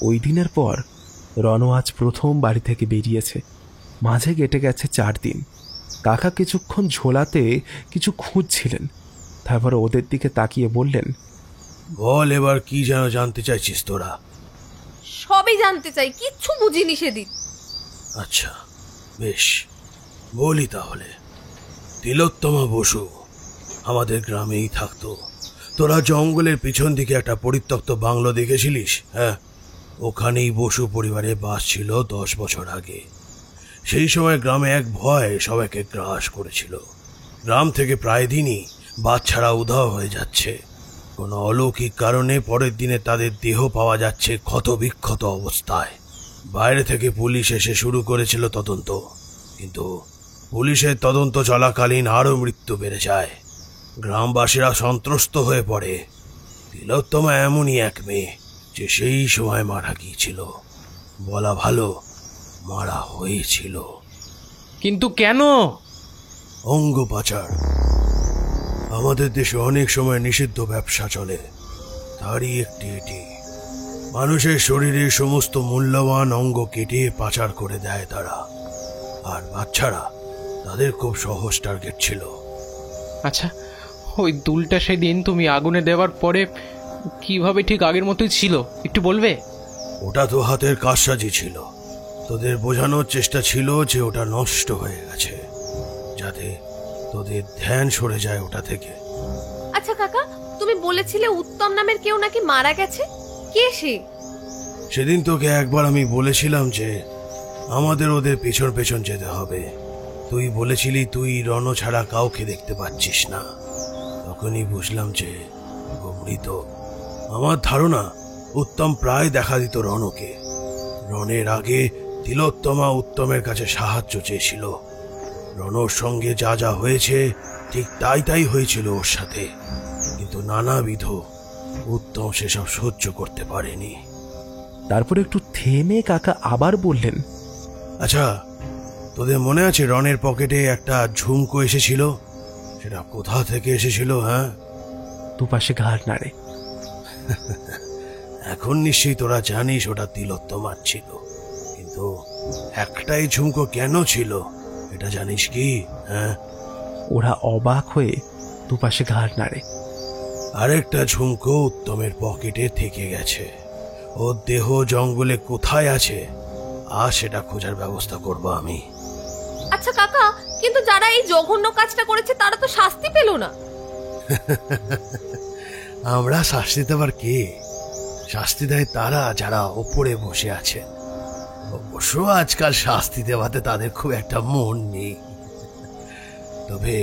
ওই দিনের পর রণ আজ প্রথম বাড়ি থেকে বেরিয়েছে। মাঝে কেটে গেছে 4 দিন। কাকা কিছুক্ষণ ঝোলাতে কিছু খুঁজছিলেন। তারপর ওদের দিকে তাকিয়ে বললেন, বল এবার কি যেন জানতে চাইছিস তোরা? সবই জানতে চাই, কিচ্ছু বুঝিনি সেদিন। আচ্ছা বেশ, বলি তাহলে। তিলোত্তমা বসু আমাদের গ্রামেই থাকতো। তোরা জঙ্গলের পিছন দিকে একটা পরিত্যক্ত বাংলো দেখেছিলিস? হ্যাঁ, ওখানেই বসু পরিবারের বাস ছিল 10 বছর আগে। সেই সময় গ্রামে এক ভয় সবাইকে গ্রাস করেছিল। গ্রাম থেকে প্রায় দিনই বাচ্চারা উধাও হয়ে যাচ্ছে। কোনো অলৌকিক কারণে পরের দিনে তাদের দেহ পাওয়া যাচ্ছে ক্ষতবিক্ষত অবস্থায়। বাইরে থেকে পুলিশ এসে শুরু করেছিল তদন্ত, কিন্তু পুলিশের তদন্ত চলাকালীন আরও মৃত্যু বেড়ে যায়। গ্রামবাসীরা সন্ত্রস্ত হয়ে পড়ে। তিলোত্তমা এমনই এক মেয়ে যে সেই সময় মারা গিয়েছিল। বলা ভালো, মারা হয়েছিল। কিন্তু কেন? অঙ্গ পাচার। আমাদের দেশে অনেক সময় নিষিদ্ধ ব্যবসা চলে, তারই একটি এটি। মানুষের শরীরের সমস্ত মূল্যবান অঙ্গ কেটে পাচার করে দেয় তারা। আর বাচ্চারা তাদের খুব সহজ টার্গেট ছিল। আচ্ছা, ওই দুলটা সেদিন তুমি আগুনে দেওয়ার পরে কিভাবে ঠিক আগের মতোই ছিল, একটু বলবে? ওটা তো হাতের কারসাজি ছিল। তোদের বোঝানোর চেষ্টা ছিল যে ওটা নষ্ট হয়ে গেছে, যাতে তোদের ধ্যান সরে যায় ওটা থেকে। আচ্ছা কাকা, তুমি বলেছিলে উত্তম নামের কেউ নাকি মারা গেছে, কে সে? সেদিন তোকে একবার আমি বলেছিলাম যে আমাদের ওদের পেছন পেছন যেতে হবে। তুই বলেছিলি তুই রণ ছাড়া কাউকে দেখতে পাচ্ছিস না। তখনই বুঝলাম যে ও মৃত। আমার ধারণা উত্তম প্রায় দেখা দিত রণকে। রণের আগে তিলোত্তমা উত্তমের কাছে সাহায্য চেয়েছিল। রণর সঙ্গে যা যা হয়েছে ঠিক তাই হয়েছিল ওর সাথে, কিন্তু নানাবিধ উত্তম সেসব সহ্য করতে পারেনি। তারপর একটু থেমে কাকা আবার বললেন, আচ্ছা, তোদের মনে আছে রণের পকেটে একটা ঝুমকো এসেছিল? সেটা কোথা থেকে এসেছিল? হ্যাঁ, দুপাশে ঘাড় নাড়ে। এখন নিশ্চয়ই তোরা জানিস ওটা তিলোত্তমার ছিল, কিন্তু একটাই ঝুমকো কেন ছিল এটা জানিস কি? হ্যাঁ, ওরা অবাক হয়ে দুপাশে ঘাড় নাড়ে। আরেকটা ঝুমকো উত্তমের পকেটে থেকে গেছে। ওর দেহ জঙ্গলে কোথায় আছে আর সেটা খোঁজার ব্যবস্থা করব আমি। আচ্ছা কাকা, কিন্তু যারা এই জঘন্য কাজটা করেছে তারা তো শাস্তি পেল না। আমরা শাস্তি দেবার কে? শাস্তি দেয় তারা যারা ওপরে বসে আছে। অবশ্য আজকাল শাস্তি দেওয়াতে তাদের খুব একটা মন নেই। তবে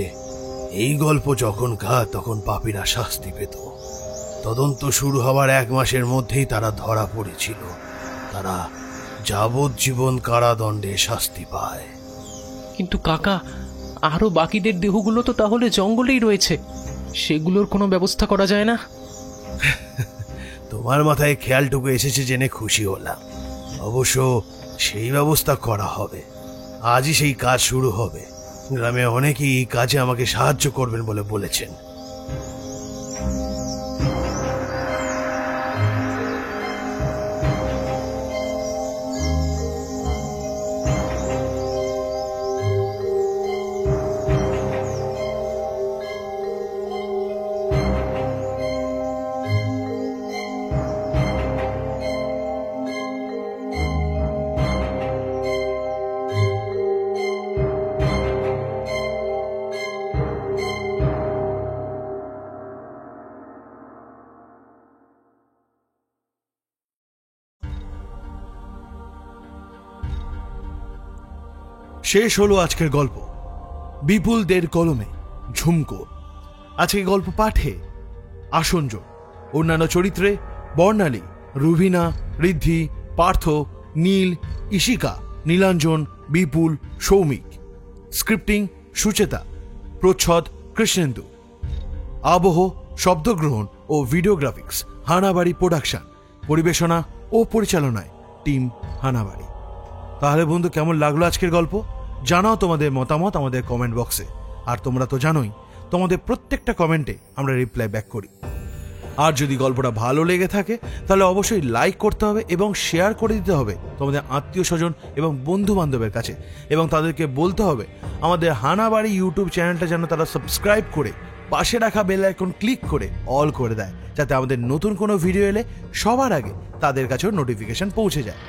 এই গল্প যখন তখন পাপীরা শাস্তি পেত। তদন্ত শুরু হওয়ার 1 মাসের মধ্যেই তারা ধরা পড়েছিল। তারা যাবজ্জীবন কারাদণ্ডে শাস্তি পায়। কিন্তু কাকা, আরো বাকিদের দেহগুলো তো তাহলে জঙ্গলেই রয়েছে, সেগুলোর কোনো ব্যবস্থা করা যায় না? তোমার মাথায় খেয়ালটুকু এসেছে জেনে খুশি হলাম। অবশ্য সেই ব্যবস্থা করা হবে। আজই সেই কাজ শুরু হবে। গ্রামে অনেকেই এই কাজে আমাকে সাহায্য করবেন বলে বলেছেন। শেষ হলো আজকের গল্প বিপুল দের কলমে ঝুমকো। আজকের গল্প পাঠে আসঞ্জ, অন্যান্য চরিত্রে বর্ণালী, রুবিনা, ঋদ্ধি, পার্থ, নীল, ইশিকা, নীলাঞ্জন, বিপুল, সৌমিক। স্ক্রিপ্টিং সুচেতা, প্রচ্ছদ কৃষ্ণেন্দু। আবহ, শব্দগ্রহণ ও ভিডিওগ্রাফিক্স হানাবাড়ি প্রোডাকশন। পরিবেশনা ও পরিচালনায় টিম হানাবাড়ি। তাহলে বন্ধু, কেমন লাগলো আজকের গল্প? জানাও তোমাদের মতামত আমাদের কমেন্ট বক্সে। আর তোমরা তো জানোই, তোমাদের প্রত্যেকটা কমেন্টে আমরা রিপ্লাই ব্যাক করি। আর যদি গল্পটা ভালো লেগে থাকে তাহলে অবশ্যই লাইক করতে হবে এবং শেয়ার করে দিতে হবে তোমাদের আত্মীয় স্বজন এবং বন্ধু বান্ধবের কাছে। এবং তাদেরকে বলতে হবে আমাদের হানাবাড়ি ইউটিউব চ্যানেলটা যেন তারা সাবস্ক্রাইব করে পাশে রাখা বেল আইকন ক্লিক করে অল করে দেয়, যাতে আমাদের নতুন কোনো ভিডিও এলে সবার আগে তাদের কাছেও নোটিফিকেশন পৌঁছে যায়।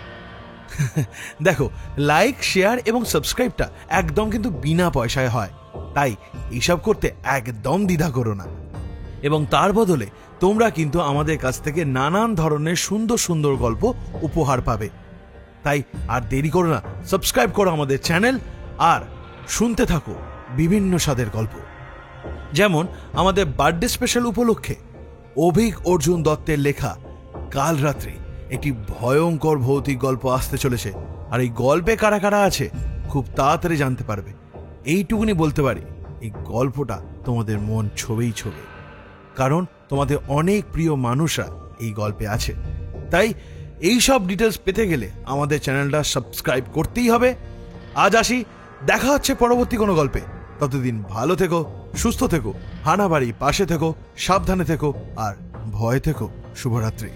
দেখো, লাইক, শেয়ার এবং সাবস্ক্রাইবটা একদম কিন্তু বিনা পয়সায় হয়, তাই এইসব করতে একদম দ্বিধা করো না। এবং তার বদলে তোমরা কিন্তু আমাদের কাছ থেকে নানান ধরনের সুন্দর সুন্দর গল্প উপহার পাবে। তাই আর দেরি করো না, সাবস্ক্রাইব করো আমাদের চ্যানেল আর শুনতে থাকো বিভিন্ন স্বাদের গল্প। যেমন আমাদের বার্থডে স্পেশাল উপলক্ষে অভিক অর্জুন দত্তের লেখা কাল রাত্রে একটি ভয়ঙ্কর ভৌতিক গল্প আসতে চলেছে। আর এই গল্পে কারা কারা আছে খুব তাড়াতাড়ি জানতে পারবে। এইটুকুনি বলতে পারি, এই গল্পটা তোমাদের মন ছবেই ছবে, কারণ তোমাদের অনেক প্রিয় মানুষরা এই গল্পে আছে। তাই এই সব ডিটেলস পেতে গেলে আমাদের চ্যানেলটা সাবস্ক্রাইব করতেই হবে। আজ আসি, দেখা হচ্ছে পরবর্তী কোনো গল্পে। ততদিন ভালো থেকো, সুস্থ থেকো, হানাবাড়ি পাশে থেকো, সাবধানে থেকো আর ভয় থেকো। শুভরাত্রি।